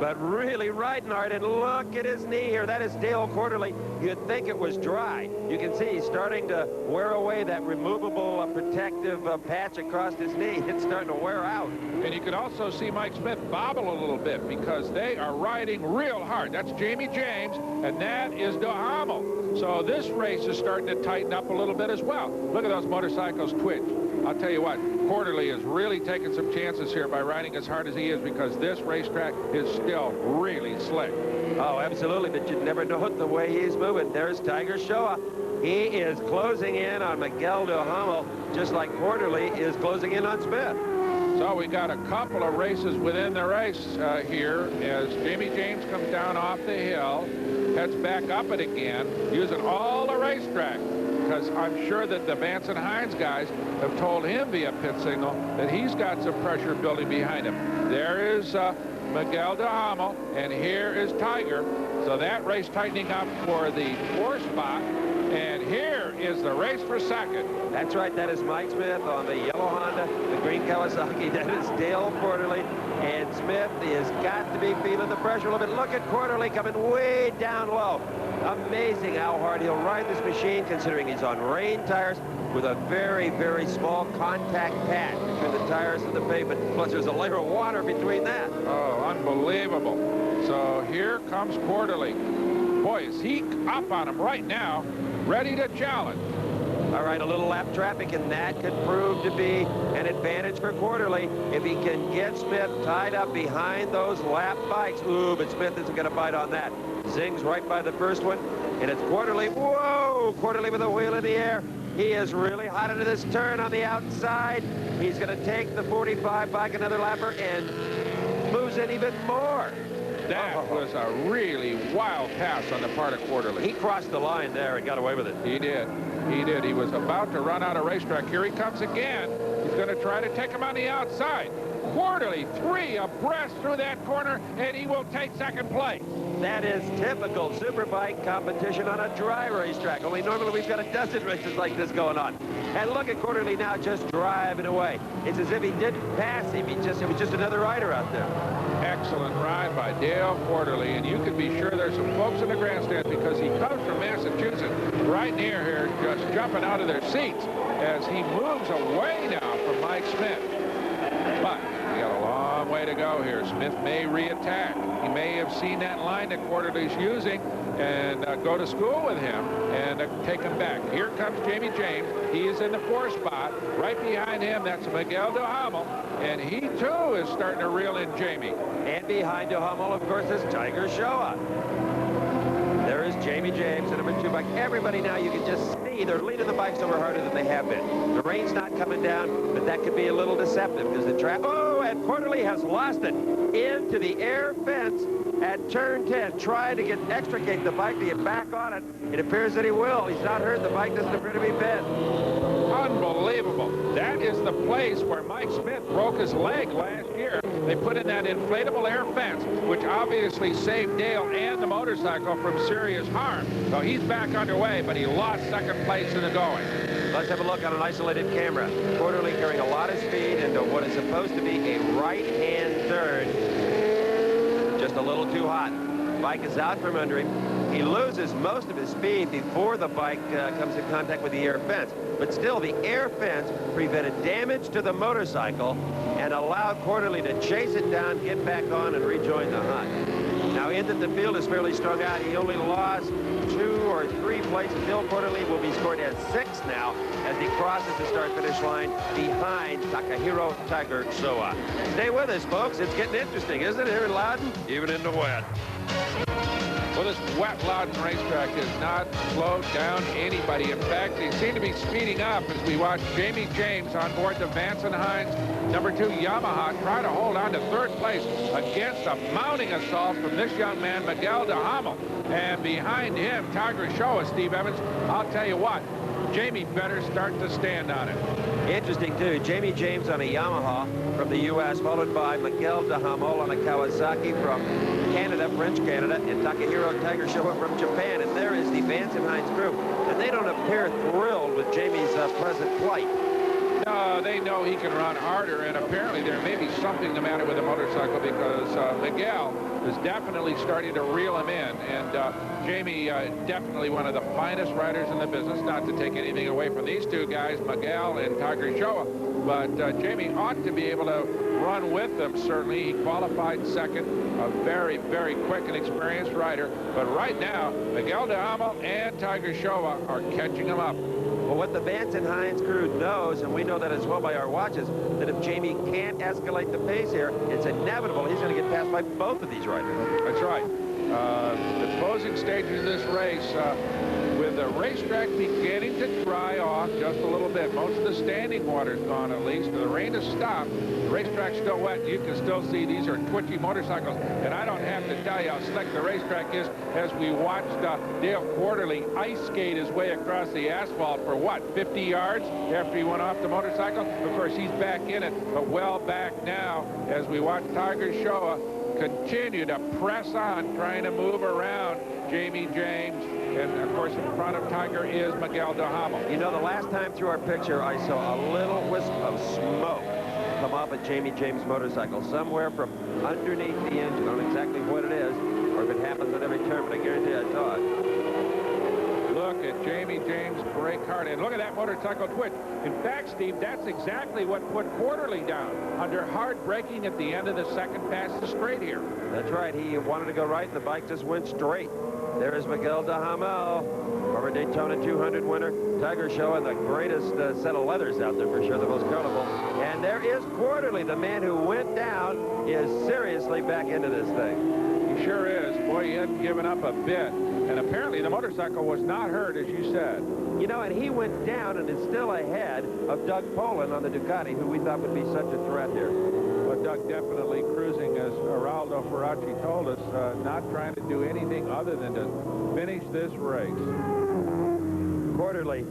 but really riding hard. And look at his knee here. That is Dale Quarterly. You'd think it was dry. You can see he's starting to wear away that removable protective patch across his knee. It's starting to wear out. And you can also see Mike Smith bobble a little bit because they are riding real hard. That's Jamie James, and that is Duhamel. So this race is starting to tighten up a little bit as well. Look at those motorcycles twitch. I'll tell you what, Quarterly is really taking some chances here by riding as hard as he is because this racetrack is still really slick. Oh, absolutely, but you never know the way he's moving. There's Tiger Shoah. He is closing in on Miguel Duhamel, just like Quarterly is closing in on Smith. So we got a couple of races within the race here as Jamie James comes down off the hill, heads back up it again, using all the racetrack. Because I'm sure that the Vance and Hines guys have told him via pit signal that he's got some pressure building behind him. There is Miguel Duhamel, and here is Tiger. So that race tightening up for the 4th spot. And here is the race for 2nd. That's right. That is Mike Smith on the yellow Honda, the green Kawasaki. That is Dale Quarterly. And Smith has got to be feeling the pressure a little bit. Look at Quarterly coming way down low. Amazing how hard he'll ride this machine, considering he's on rain tires with a very, very small contact pad between the tires and the pavement. Plus, there's a layer of water between that. Oh, unbelievable. So here comes Quarterly. Boy, is he up on him right now, ready to challenge. All right, a little lap traffic, and that could prove to be an advantage for Quarterly if he can get Smith tied up behind those lap bikes. Ooh, but Smith isn't going to bite on that. Zings right by the first one, and it's Quarterly. Whoa! Quarterly with a wheel in the air. He is really hot into this turn on the outside. He's going to take the 45 bike, another lapper, and moves in even more. That was a really wild pass on the part of Quarterly. He crossed the line there and got away with it. He did. He did. He was about to run out of racetrack. Here he comes again. He's going to try to take him on the outside. Quarterly 3 abreast through that corner, and he will take 2nd place. That is typical Superbike competition on a dry racetrack. Only normally we've got a dozen races like this going on. And look at Quarterly now just driving away. It's as if he didn't pass him. It was just another rider out there. Excellent ride by Dale Quarterly, and you can be sure there's some folks in the grandstand because he comes from Massachusetts right near here, just jumping out of their seats as he moves away now from Mike Smith. But we got a long way to go here. Smith may re-attack. He may have seen that line that Quarterly's using and go to school with him and take him back. Here comes Jamie James. He is in the 4th spot. Right behind him, that's Miguel Duhamel. And he, too, is starting to reel in Jamie. And behind Duhamel, of course, is Tiger Shoah. There is Jamie James, the number 2 bike. Everybody now, you can just see they're leaning the bikes over harder than they have been. The rain's not coming down, but that could be a little deceptive because the track... Oh, and Quarterly has lost it into the air fence at turn 10, trying to extricate the bike to get back on it. It appears that he will. He's not hurt. The bike doesn't appear to be bent. Unbelievable. That is the place where Mike Smith broke his leg last year. They put in that inflatable air fence, which obviously saved Dale and the motorcycle from serious harm. So he's back underway, but he lost 2nd place in the going. Let's have a look on an isolated camera. Quarterly carrying a lot of speed into what is supposed to be a right-hand turn. Just a little too hot. Bike is out from under him. He loses most of his speed before the bike comes in contact with the air fence. But still, the air fence prevented damage to the motorcycle and allowed Quarterly to chase it down, get back on, and rejoin the hunt. Now, in that the field is fairly strung out, he only lost 2 or 3 places. Dale Quarterly will be scored as 6th now as he crosses the start-finish line behind Takahiro Tiger Shoah. Stay with us, folks. It's getting interesting, isn't it, here in Loudon? Even in the wet. Well, this wet Loudon racetrack has not slowed down anybody. In fact, they seem to be speeding up as we watch Jamie James on board the Vance and Hines number 2 Yamaha try to hold on to 3rd place against a mounting assault from this young man, Miguel Duhamel. And behind him, Tiger Shoah, Steve Evans. I'll tell you what, Jamie better start to stand on it. Interesting, too. Jamie James on a Yamaha from the U.S., followed by Miguel Duhamel on a Kawasaki from Canada, French Canada, and Takahiro Tiger Shoah from Japan. And there is the Vance and Hines crew. And they don't appear thrilled with Jamie's present plight. No, They know he can run harder, and apparently there may be something the matter with the motorcycle, because Miguel is definitely starting to reel him in. And Jamie, definitely one of the finest riders in the business, not to take anything away from these two guys, Miguel and Tiger Showa. But Jamie ought to be able to run with them, certainly. He qualified second, a very, very quick and experienced rider. But right now, Miguel de Hamel and Tiger Showa are catching him up. Well, what the Vance and Hines crew knows, and we know that as well by our watches, that if Jamie can't escalate the pace here, it's inevitable he's going to get passed by both of these riders. That's right. The closing stages of this race, with the racetrack beginning to dry off just a little bit. Most of the standing water's gone, at least. The rain has stopped. The racetrack's still wet. You can still see these are twitchy motorcycles. And I don't have to tell you how slick the racetrack is as we watched Dale Quarterly ice skate his way across the asphalt for, what, 50 yards after he went off the motorcycle? Of course, he's back in it, but well back now as we watch Tiger Showa continue to press on, trying to move around Jamie James. And, of course, in front of Tiger is Miguel de Hamel. You know, the last time through our picture, I saw a little wisp of smoke come off a Jamie James motorcycle, somewhere from underneath the engine. I don't know exactly what it is, or if it happens at every turn, but I guarantee I saw it. Look at Jamie James brake hard, and look at that motorcycle twitch. In fact, Steve, that's exactly what put Quarterly down, under hard braking at the end of the second pass to straight here. That's right. He wanted to go right, and the bike just went straight. There is Miguel de Hamel, former Daytona 200 winner. Tiger Showa, the greatest set of leathers out there for sure, the most colorful. And there is Quarterly, the man who went down, is seriously back into this thing. He sure is. Boy, he hadn't given up a bit. And apparently the motorcycle was not hurt, as you said. You know, and he went down and is still ahead of Doug Polen on the Ducati, who we thought would be such a threat here. Well, Doug definitely cruising, as Araldo Ferracci told us, not trying to do anything other than to finish this race. Quarterly,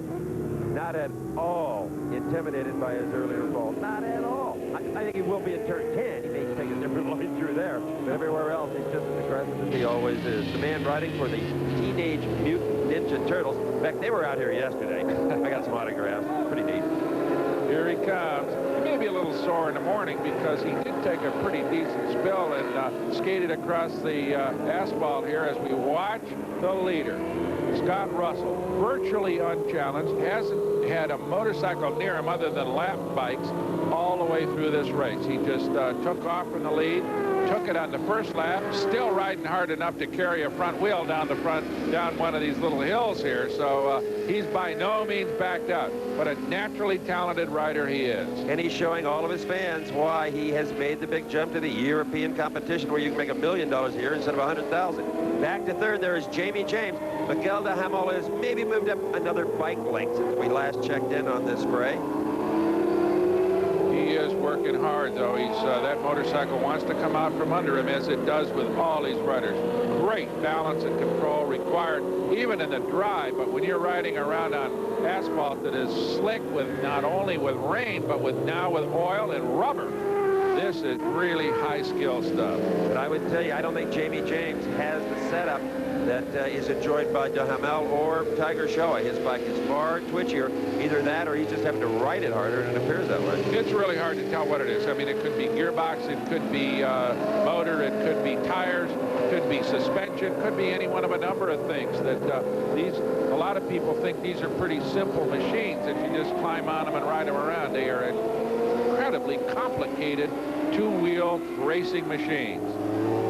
not at all intimidated by his earlier fall. Not at all. I think he will be at turn 10. He may take a different line through there, but everywhere else, he's just as aggressive as he always is. The man riding for the Teenage Mutant Ninja Turtles. In fact, they were out here yesterday. I got some autographs. Pretty neat. Here he comes. He may be a little sore in the morning because he did take a pretty decent spill and skated across the asphalt here as we watch the leader, Scott Russell, virtually unchallenged, hasn't had a motorcycle near him other than lap bikes all the way through this race. He just took off from the lead, took it on the first lap, still riding hard enough to carry a front wheel down one of these little hills here. So he's by no means backed out, but a naturally talented rider he is. And he's showing all of his fans why he has made the big jump to the European competition, where you can make $1 million a year instead of $100,000. Back to third, there is Jamie James. Miguel de Hamel has maybe moved up another bike length since we last checked in on this fray. He is working hard, though. That motorcycle wants to come out from under him, as it does with all these riders. Great balance and control required, even in the dry. But when you're riding around on asphalt that is slick with not only with rain, but now with oil and rubber, this is really high-skill stuff. But I would tell you, I don't think Jamie James has the setup that is enjoyed by de Hamel or Tiger Showa. His bike is far twitchier. Either that or he's just having to ride it harder, and it appears that way. It's really hard to tell what it is. I mean, it could be gearbox, it could be motor, it could be tires, it could be suspension, could be any one of a number of things. That a lot of people think these are pretty simple machines that you just climb on them and ride them around. They are incredibly complicated two-wheel racing machines.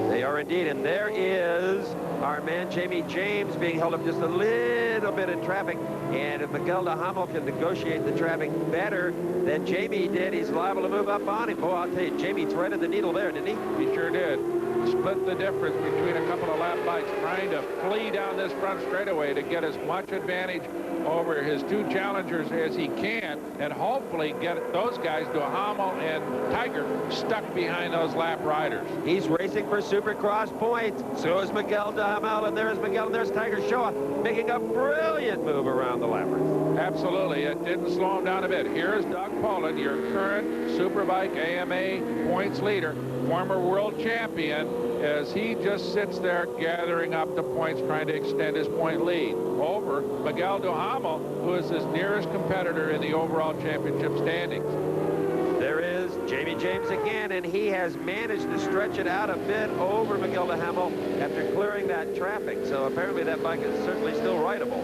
They are indeed, and there is our man Jamie James being held up just a little bit in traffic, and if Miguel de Hamel can negotiate the traffic better than Jamie did, he's liable to move up on him. Boy, I'll tell you, Jamie threaded the needle there, didn't he? He sure did. Split the difference between a couple of lap bikes, trying to flee down this front straightaway to get as much advantage over his two challengers as he can, and hopefully get those guys, de Hamel and Tiger, stuck behind those lap riders. He's racing for Supercross points. So is Miguel de Hamel, and there's Miguel, and there's Tiger Showa making a brilliant move around the lappers. Absolutely. It didn't slow him down a bit. Here's Doug Polen, your current Superbike AMA points leader, former world champion, as he just sits there gathering up the points, trying to extend his point lead over Miguel Duhamel, who is his nearest competitor in the overall championship standings. There is Jamie James again, and he has managed to stretch it out a bit over Miguel Duhamel after clearing that traffic. So apparently that bike is certainly still rideable.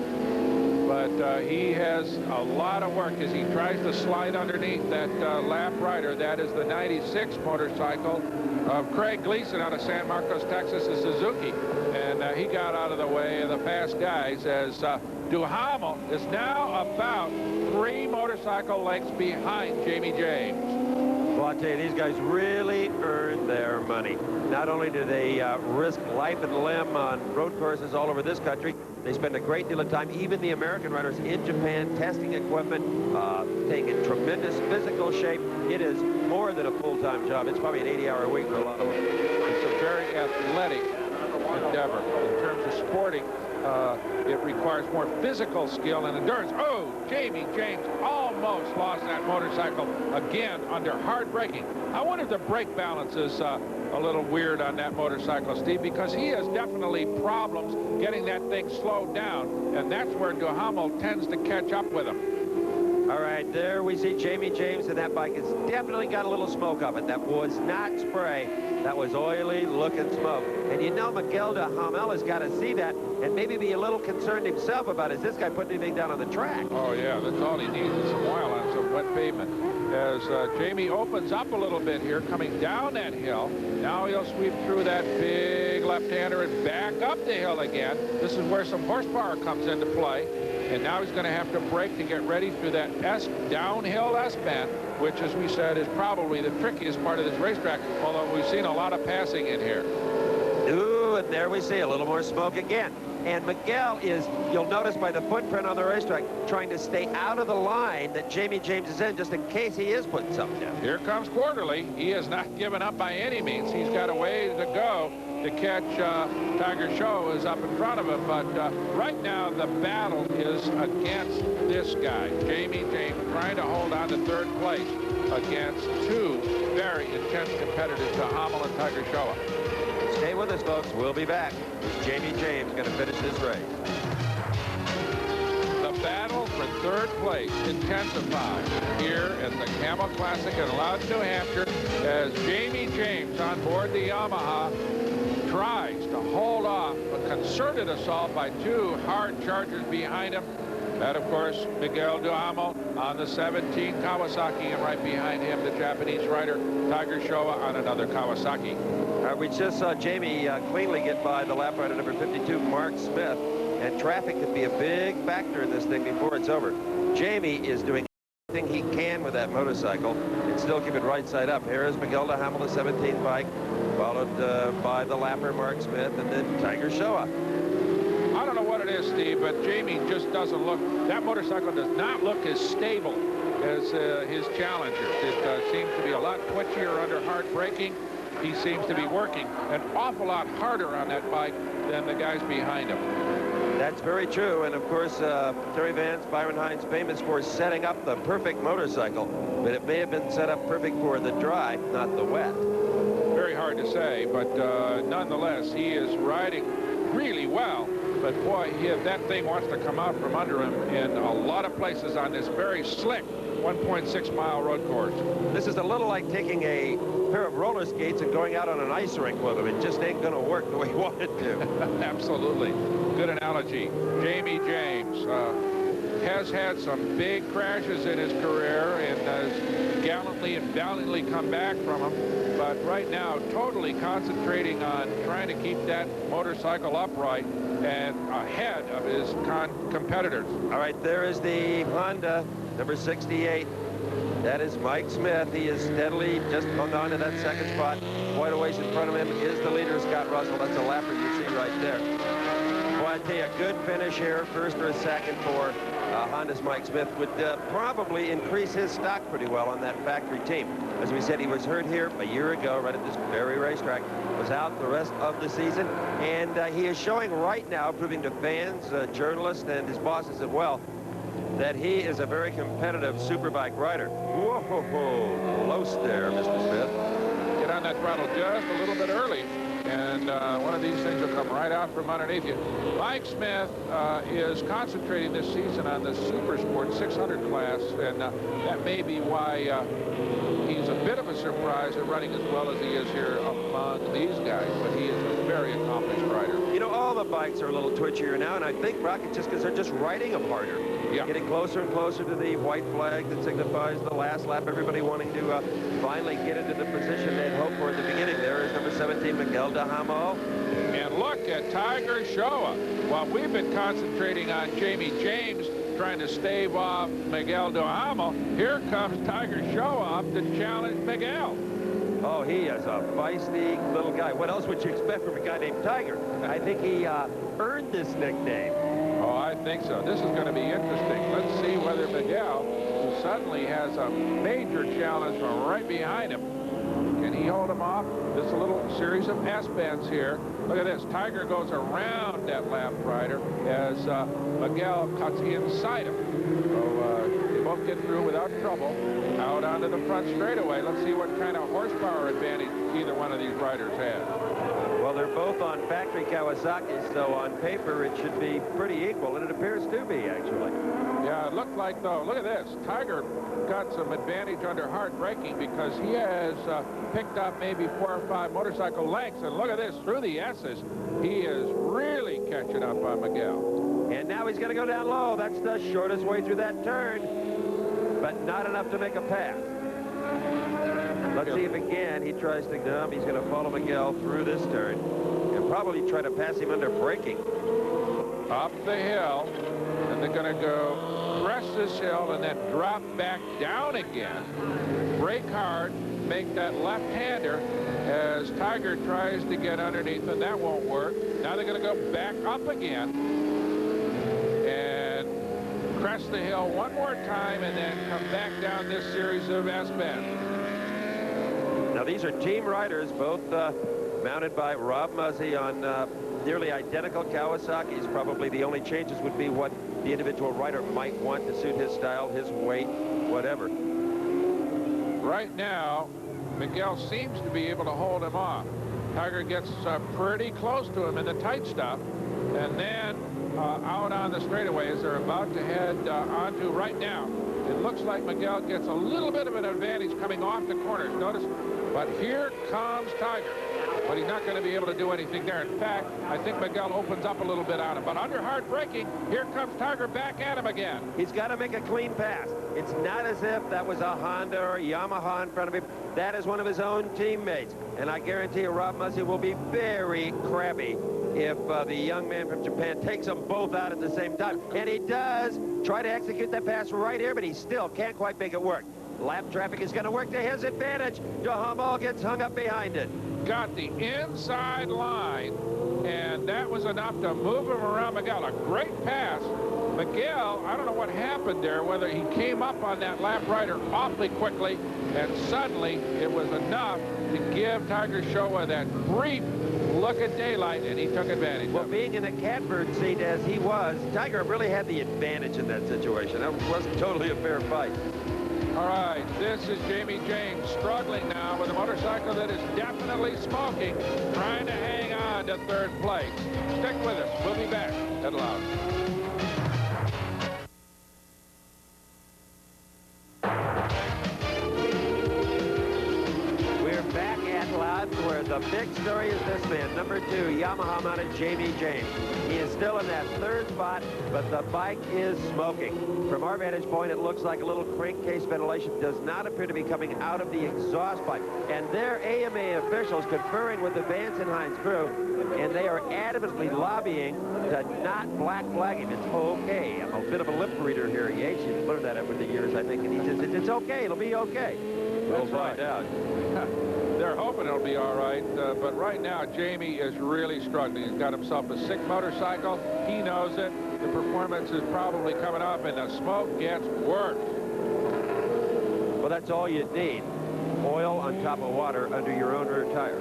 But he has a lot of work as he tries to slide underneath that lap rider. That is the 96 motorcycle of Craig Gleason out of San Marcos, Texas, a Suzuki. And he got out of the way of the fast guys as Duhamel is now about 3 motorcycle lengths behind Jamie James. Well, I'll tell you, these guys really earned their money. Not only do they risk life and limb on road courses all over this country, they spend a great deal of time, even the American riders in Japan, testing equipment, staying in tremendous physical shape. It is more than a full-time job. It's probably an 80-hour week for a lot of them. It's a very athletic endeavor. In terms of sporting, it requires more physical skill and endurance. Oh, Jamie James almost lost that motorcycle again under hard braking. I wonder if the brake balance is a little weird on that motorcycle, Steve, because he has definitely problems getting that thing slowed down, and that's where Duhamel tends to catch up with him. All right, there we see Jamie James, and that bike has definitely got a little smoke up it. That was not spray. That was oily-looking smoke. And you know Miguel Duhamel has got to see that and maybe be a little concerned himself about, is this guy putting anything down on the track? Oh, yeah, that's all he needs is some oil on some wet pavement. As Jamie opens up a little bit here, coming down that hill. Now he'll sweep through that big left-hander and back up the hill again. This is where some horsepower comes into play. And now he's going to have to brake to get ready through that downhill S-bend, which, as we said, is probably the trickiest part of this racetrack, although we've seen a lot of passing in here. Ooh, and there we see a little more smoke again. And Miguel is, you'll notice by the footprint on the racetrack, trying to stay out of the line that Jamie James is in, just in case he is putting something down. Here comes Quarterly. He has not given up by any means. He's got a way to go to catch Tiger Show is up in front of him, but right now the battle is against this guy, Jamie James, trying to hold on to 3rd place against 2 very intense competitors, Duhamel and Tiger Show. Stay with us, folks. We'll be back. Jamie James going to finish this race. The battle for 3rd place intensifies here at the Camel Classic in Loudon, New Hampshire, as Jamie James on board the Yamaha tries to hold off a concerted assault by 2 hard chargers behind him. That, of course, Miguel Duhamel on the 17 Kawasaki, and right behind him, the Japanese rider Tiger Showa on another Kawasaki. We just saw Jamie cleanly get by the lap rider number 52, Mark Smith, and traffic could be a big factor in this thing before it's over. Jamie is doing everything he can with that motorcycle and still keep it right side up. Here is Miguel Duhamel, the 17 bike, followed by the lapper Mark Smith, and then Tiger Showa. I don't know what it is, Steve, but Jamie just doesn't look, that motorcycle does not look as stable as his challenger. It seems to be a lot twitchier under hard braking. He seems to be working an awful lot harder on that bike than the guys behind him. That's very true, and of course, Terry Vance, Byron Hines, famous for setting up the perfect motorcycle, but it may have been set up perfect for the dry, not the wet. Very hard to say, but nonetheless, he is riding really well. But boy, if that thing wants to come out from under him in a lot of places on this very slick 1.6-mile road course. This is a little like taking a pair of roller skates and going out on an ice rink with them. It just ain't going to work the way you want it to. Absolutely. Good analogy. Jamie James has had some big crashes in his career and has gallantly and valiantly come back from them. But right now, totally concentrating on trying to keep that motorcycle upright and ahead of his competitors. All right, there is the Honda, number 68. That is Mike Smith. He is steadily just hung on to that 2nd spot. Quite a ways in front of him is the leader, Scott Russell. That's a lapper you see right there. Boy, I tell you, a good finish here, 1st or 2nd for Honda's Mike Smith would probably increase his stock pretty well on that factory team. As we said, he was hurt here a year ago, right at this very racetrack, was out the rest of the season, and he is showing right now, proving to fans, journalists, and his bosses as well, that he is a very competitive Superbike rider. Whoa, close there, Mr. Smith. Get on that throttle just a little bit early, and one of these things will come right out from underneath you. Mike Smith is concentrating this season on the Super Sport 600 class, and that may be why he's a bit of a surprise at running as well as he is here among these guys, but he is a very accomplished rider. You know, all the bikes are a little twitchier now, and I think, Brock, it's just because they're just riding them harder. Yeah. Getting closer and closer to the white flag that signifies the last lap. Everybody wanting to finally get into the position they'd hoped for at the beginning. There is number 17, Miguel de Hamo. And look at Tiger Showa. While we've been concentrating on Jamie James trying to stave off Miguel de Hamo, here comes Tiger Showa up to challenge Miguel. Oh, he is a feisty little guy. What else would you expect from a guy named Tiger? I think he earned this nickname. Oh, I think so. This is going to be interesting. Let's see whether Miguel, who suddenly has a major challenge from right behind him, can he hold him off? Just a little series of S-bends here. Look at this. Tiger goes around that lap rider as Miguel cuts inside him. So they both get through without trouble out onto the front straightaway. Let's see what kind of horsepower advantage either one of these riders has. Well, they're both on factory Kawasaki's, so on paper it should be pretty equal, and it appears to be, actually. Yeah, it looked like, though. Look at this. Tiger got some advantage under hard braking because he has picked up maybe 4 or 5 motorcycle lengths. And look at this. Through the S's, he is really catching up on Miguel. And now he's going to go down low. That's the shortest way through that turn, but not enough to make a pass. Let's see if again he tries to dump. He's going to follow Miguel through this turn and probably try to pass him under braking. Up the hill, and they're going to go crest this hill and then drop back down again. Brake hard, make that left-hander as Tiger tries to get underneath, and that won't work. Now they're going to go back up again and crest the hill one more time and then come back down this series of S-bends. Now these are team riders, both mounted by Rob Muzzy on nearly identical Kawasaki's. Probably the only changes would be what the individual rider might want to suit his style, his weight, whatever. Right now, Miguel seems to be able to hold him off. Tiger gets pretty close to him in the tight stuff, and then out on the straightaways they're about to head onto right now. It looks like Miguel gets a little bit of an advantage coming off the corners. Notice, but here comes Tiger. But he's not going to be able to do anything there. In fact, I think Miguel opens up a little bit on him. But under hard braking, here comes Tiger back at him again. He's got to make a clean pass. It's not as if that was a Honda or a Yamaha in front of him. That is one of his own teammates. And I guarantee you Rob Muzzy will be very crabby if the young man from Japan takes them both out at the same time. And he does try to execute that pass right here, but he still can't quite make it work. Lap traffic is going to work to his advantage. de Hamo gets hung up behind it. Got the inside line, and that was enough to move him around Miguel. A great pass. Miguel, I don't know what happened there, whether he came up on that lap rider awfully quickly, and suddenly it was enough to give Tiger Showa that brief look at daylight, and he took advantage Well, of it. being in the catbird seat as he was, Tiger really had the advantage in that situation. That wasn't totally a fair fight. All right, this is Jamie James struggling now with a motorcycle that is definitely smoking, trying to hang on to third place. Stick with us. We'll be back at Loudon. Where the big story is this man, number 2, Yamaha mounted Jamie James. He is still in that third spot, but the bike is smoking. From our vantage point, it looks like a little crankcase ventilation does not appear to be coming out of the exhaust pipe. And their AMA officials conferring with the Vance and Hines crew, and they are adamantly lobbying to not black flag him. It's okay. I'm a bit of a lip reader here, Yates. You've learned that over the years, I think. And he says, it's okay. It'll be okay. We'll find out. They're hoping it'll be all right, but right now Jamie is really struggling. He's got himself a sick motorcycle. He knows it. The performance is probably coming up, and the smoke gets worse. Well, that's all you need. Oil on top of water under your own rear tire.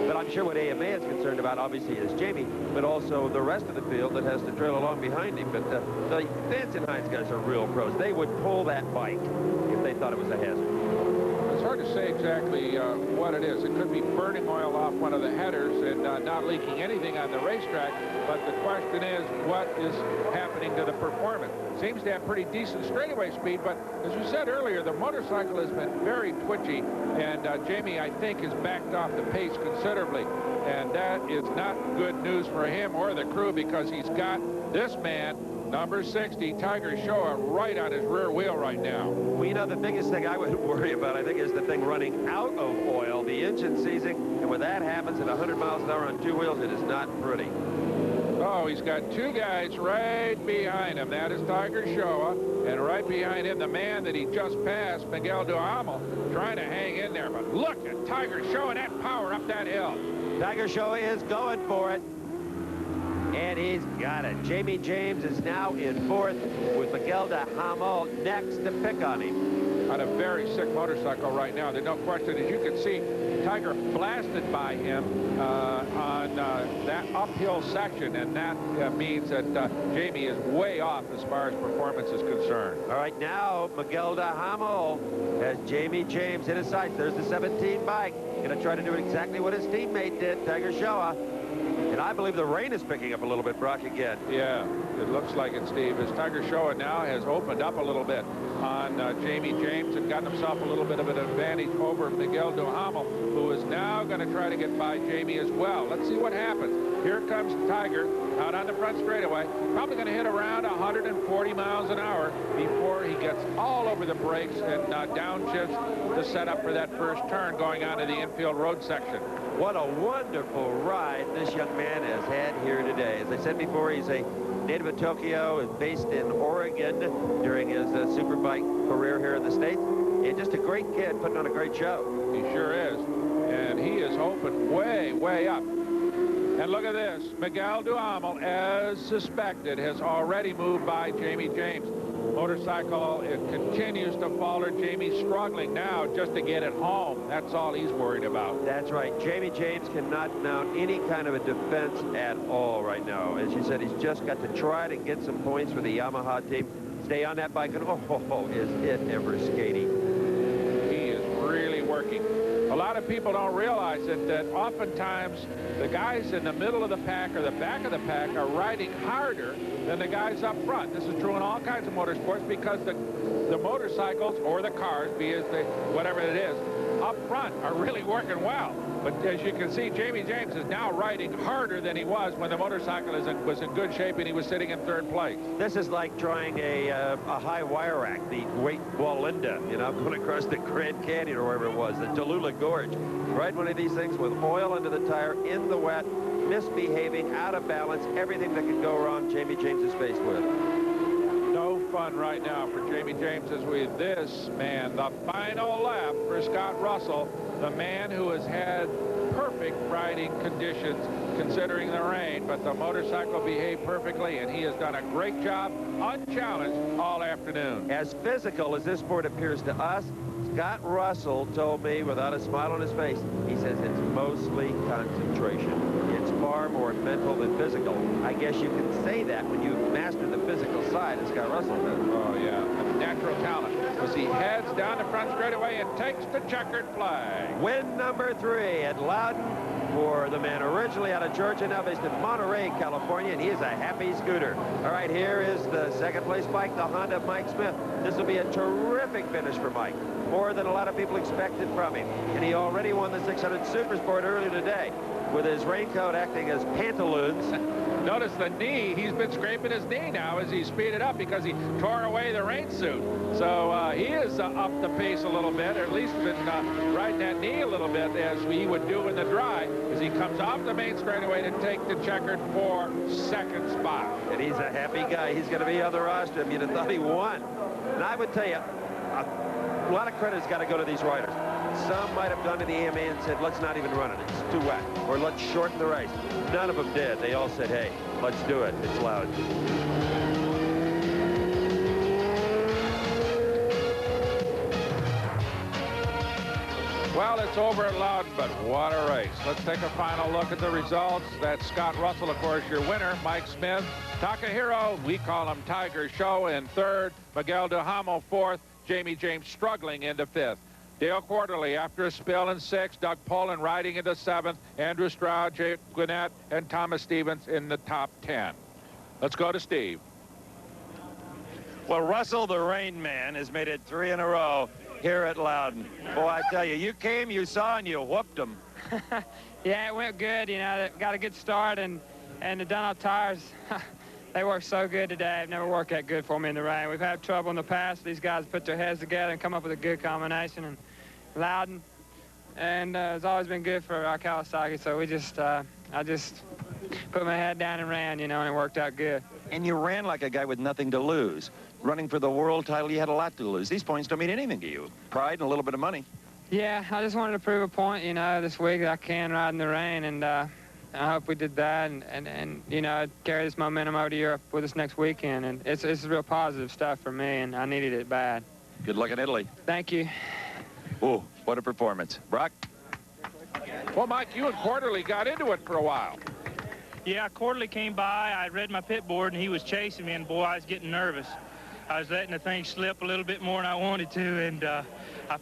But I'm sure what AMA is concerned about, obviously, is Jamie, but also the rest of the field that has to trail along behind him. But the Vance and Hines guys are real pros. They would pull that bike if they thought it was a hazard. It's hard to say exactly what it is. It could be burning oil off one of the headers and not leaking anything on the racetrack. But the question is, what is happening to the performance? Seems to have pretty decent straightaway speed, but as you said earlier, the motorcycle has been very twitchy, and Jamie, I think, has backed off the pace considerably. And that is not good news for him or the crew, because he's got this man, number 60, Tiger Showa, right on his rear wheel right now. Well, you know, the biggest thing I would worry about, I think, is the thing running out of oil, the engine seizing, and when that happens at 100 miles an hour on two wheels, it is not pretty. Oh, he's got two guys right behind him. That is Tiger Showa, and right behind him, the man that he just passed, Miguel Duhamel, trying to hang in there. But look at Tiger showing that power up that hill. Tiger Showa is going for it. And he's got it. Jamie James is now in fourth with Miguel Duhamel next to pick on him. On a very sick motorcycle right now. There's no question. As you can see, Tiger blasted by him on that uphill section, and that means that Jamie is way off as far as performance is concerned. All right, now Miguel Duhamel has Jamie James in his sights. There's the 17 bike. Going to try to do exactly what his teammate did, Tiger Showa. And I believe the rain is picking up a little bit, Brock, again. Yeah, it looks like it, Steve. As Tiger Showa now has opened up a little bit on Jamie James and gotten himself a little bit of an advantage over Miguel Duhamel, who is now going to try to get by Jamie as well. Let's see what happens. Here comes Tiger out on the front straightaway. Probably going to hit around 140 miles an hour before he gets all over the brakes and downshifts to set up for that first turn going onto the infield road section. What a wonderful ride this young man has had here today. As I said before, he's a native of Tokyo and based in Oregon during his Superbike career here in the States. And just a great kid putting on a great show. He sure is. And he is hoping way, way up. And look at this. Miguel Duhamel, as suspected, has already moved by Jamie James. Motorcycle, it continues to falter. Jamie's struggling now just to get it home. That's all he's worried about. That's right. Jamie James cannot mount any kind of a defense at all right now. As you said, he's just got to try to get some points for the Yamaha team. Stay on that bike, and oh, is it ever skating. He is really working. A lot of people don't realize that oftentimes the guys in the middle of the pack or the back of the pack are riding harder than the guys up front. This is true in all kinds of motorsports, because the motorcycles or the cars, be it whatever it is, up front are really working well. But as you can see, Jamie James is now riding harder than he was when the motorcycle was in good shape and he was sitting in third place. This is like trying a high wire rack, the Great Wallinda, you know, going across the Grand Canyon or wherever it was, the Tallulah Gorge. Ride one of these things with oil under the tire, in the wet, misbehaving, out of balance, everything that could go wrong Jamie James is faced with. No fun right now for Jamie James as with this man. The final lap for Scott Russell, the man who has had perfect riding conditions considering the rain, but the motorcycle behaved perfectly, and he has done a great job unchallenged all afternoon. As physical as this sport appears to us, Scott Russell told me without a smile on his face, he says it's mostly concentration. It's far more mental than physical. I guess you can say that when you master the physical side, as Scott Russell does. Oh, yeah. A natural talent. As he heads down the front straightaway and takes the checkered flag. Win number 3 at Loudon for the man originally out of Georgia, now based in Monterey, California, and he is a happy scooter. All right, here is the second place bike, the Honda Mike Smith. This will be a terrific finish for Mike. More than a lot of people expected from him. And he already won the 600 Supersport earlier today with his raincoat acting as pantaloons. Notice the knee. He's been scraping his knee now as he speeded up because he tore away the rain suit. So he is up the pace a little bit, or at least been riding that knee a little bit as he would do in the dry as he comes off the main straightaway to take the checkered for second spot. And he's a happy guy. He's going to be on the rostrum. You'd have thought he won. And I would tell you, a lot of credit's got to go to these riders. Some might have gone to the AMA and said, let's not even run it. It's too wet. Or let's shorten the race. None of them did. They all said, hey, let's do it. It's loud. Well, it's over at Loudon, but what a race. Let's take a final look at the results. That's Scott Russell, of course, your winner. Mike Smith, Takahiro, we call him Tiger Show, in third. Miguel Duhamel, fourth. Jamie James struggling into fifth. Dale Quarterly after a spill in sixth. Doug Polen riding into seventh. Andrew Stroud, Jay Gwinnett, and Thomas Stevens in the top 10. Let's go to Steve. Well, Russell, the Rain Man, has made it 3 in a row here at Loudon. Boy, I tell you, you came, you saw, and you whooped them. Yeah, it went good. You know, got a good start, and the Dunlop tires, they work so good today. They've never worked that good for me in the rain. We've had trouble in the past. These guys put their heads together and come up with a good combination. And Loudon, and it's always been good for our Kawasaki. So we just, I just put my head down and ran, you know, and it worked out good. And you ran like a guy with nothing to lose. Running for the world title, you had a lot to lose. These points don't mean anything to you. Pride and a little bit of money. Yeah, I just wanted to prove a point, you know, this week that I can ride in the rain, and I hope we did that, and you know, carry this momentum over to Europe with us next weekend. And it's real positive stuff for me, and I needed it bad. Good luck in Italy. Thank you. Oh, what a performance. Brock? Well, Mike, you and Quarterly got into it for a while. Yeah, Quarterly came by. I read my pit board, and he was chasing me, and boy, I was getting nervous. I was letting the thing slip a little bit more than I wanted to, and I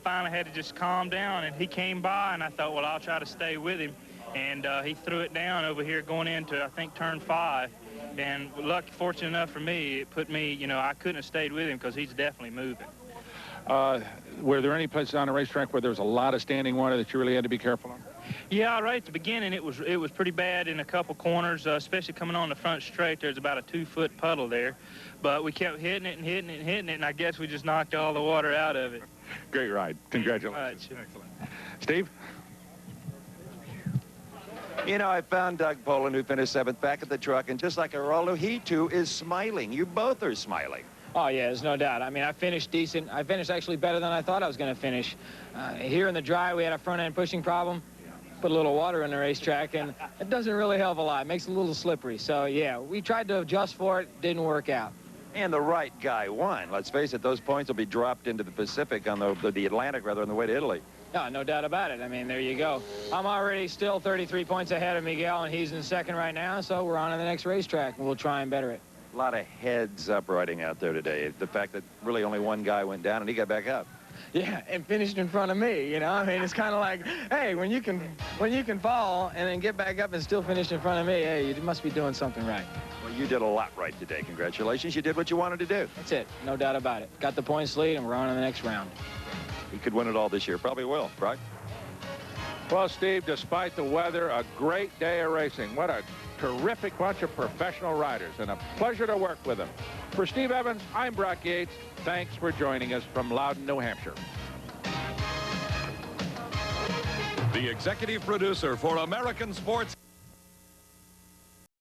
finally had to just calm down, and he came by, and I thought, well, I'll try to stay with him. And he threw it down over here going into, I think, turn 5. And fortunate enough for me, it put me, you know, I couldn't have stayed with him because he's definitely moving. Were there any places on the racetrack where there was a lot of standing water that you really had to be careful on? Yeah, right at the beginning, it was pretty bad in a couple corners, especially coming on the front straight. There's about a 2-foot puddle there. But we kept hitting it and hitting it and hitting it, and I guess we just knocked all the water out of it. Great ride. Congratulations. Excellent. Steve? You know, I found Doug Polen, who finished 7th, back at the truck, and just like Geraldo, he too is smiling. You both are smiling. Oh, yeah, there's no doubt. I mean, I finished decent. I finished actually better than I thought I was going to finish. Here in the dry, we had a front-end pushing problem. Put a little water in the racetrack, and it doesn't really help a lot. It makes it a little slippery. So, yeah, we tried to adjust for it. Didn't work out. And the right guy won. Let's face it, those points will be dropped into the Pacific, on the Atlantic, rather, on the way to Italy. No, no doubt about it. I mean, there you go. I'm already still 33 points ahead of Miguel, and he's in second right now, so we're on to the next racetrack, and we'll try and better it. A lot of heads up riding out there today. The fact that really only one guy went down, and he got back up. Yeah, and finished in front of me, you know? I mean, it's kind of like, hey, when you can fall and then get back up and still finish in front of me, hey, you must be doing something right. Well, you did a lot right today. Congratulations. You did what you wanted to do. That's it. No doubt about it. Got the points lead, and we're on to the next round. He could win it all this year. Probably will. Right? Well, Steve, despite the weather, a great day of racing. What a terrific bunch of professional riders, and a pleasure to work with them. For Steve Evans, I'm Brock Yates. Thanks for joining us from Loudon, New Hampshire. The executive producer for American Sports.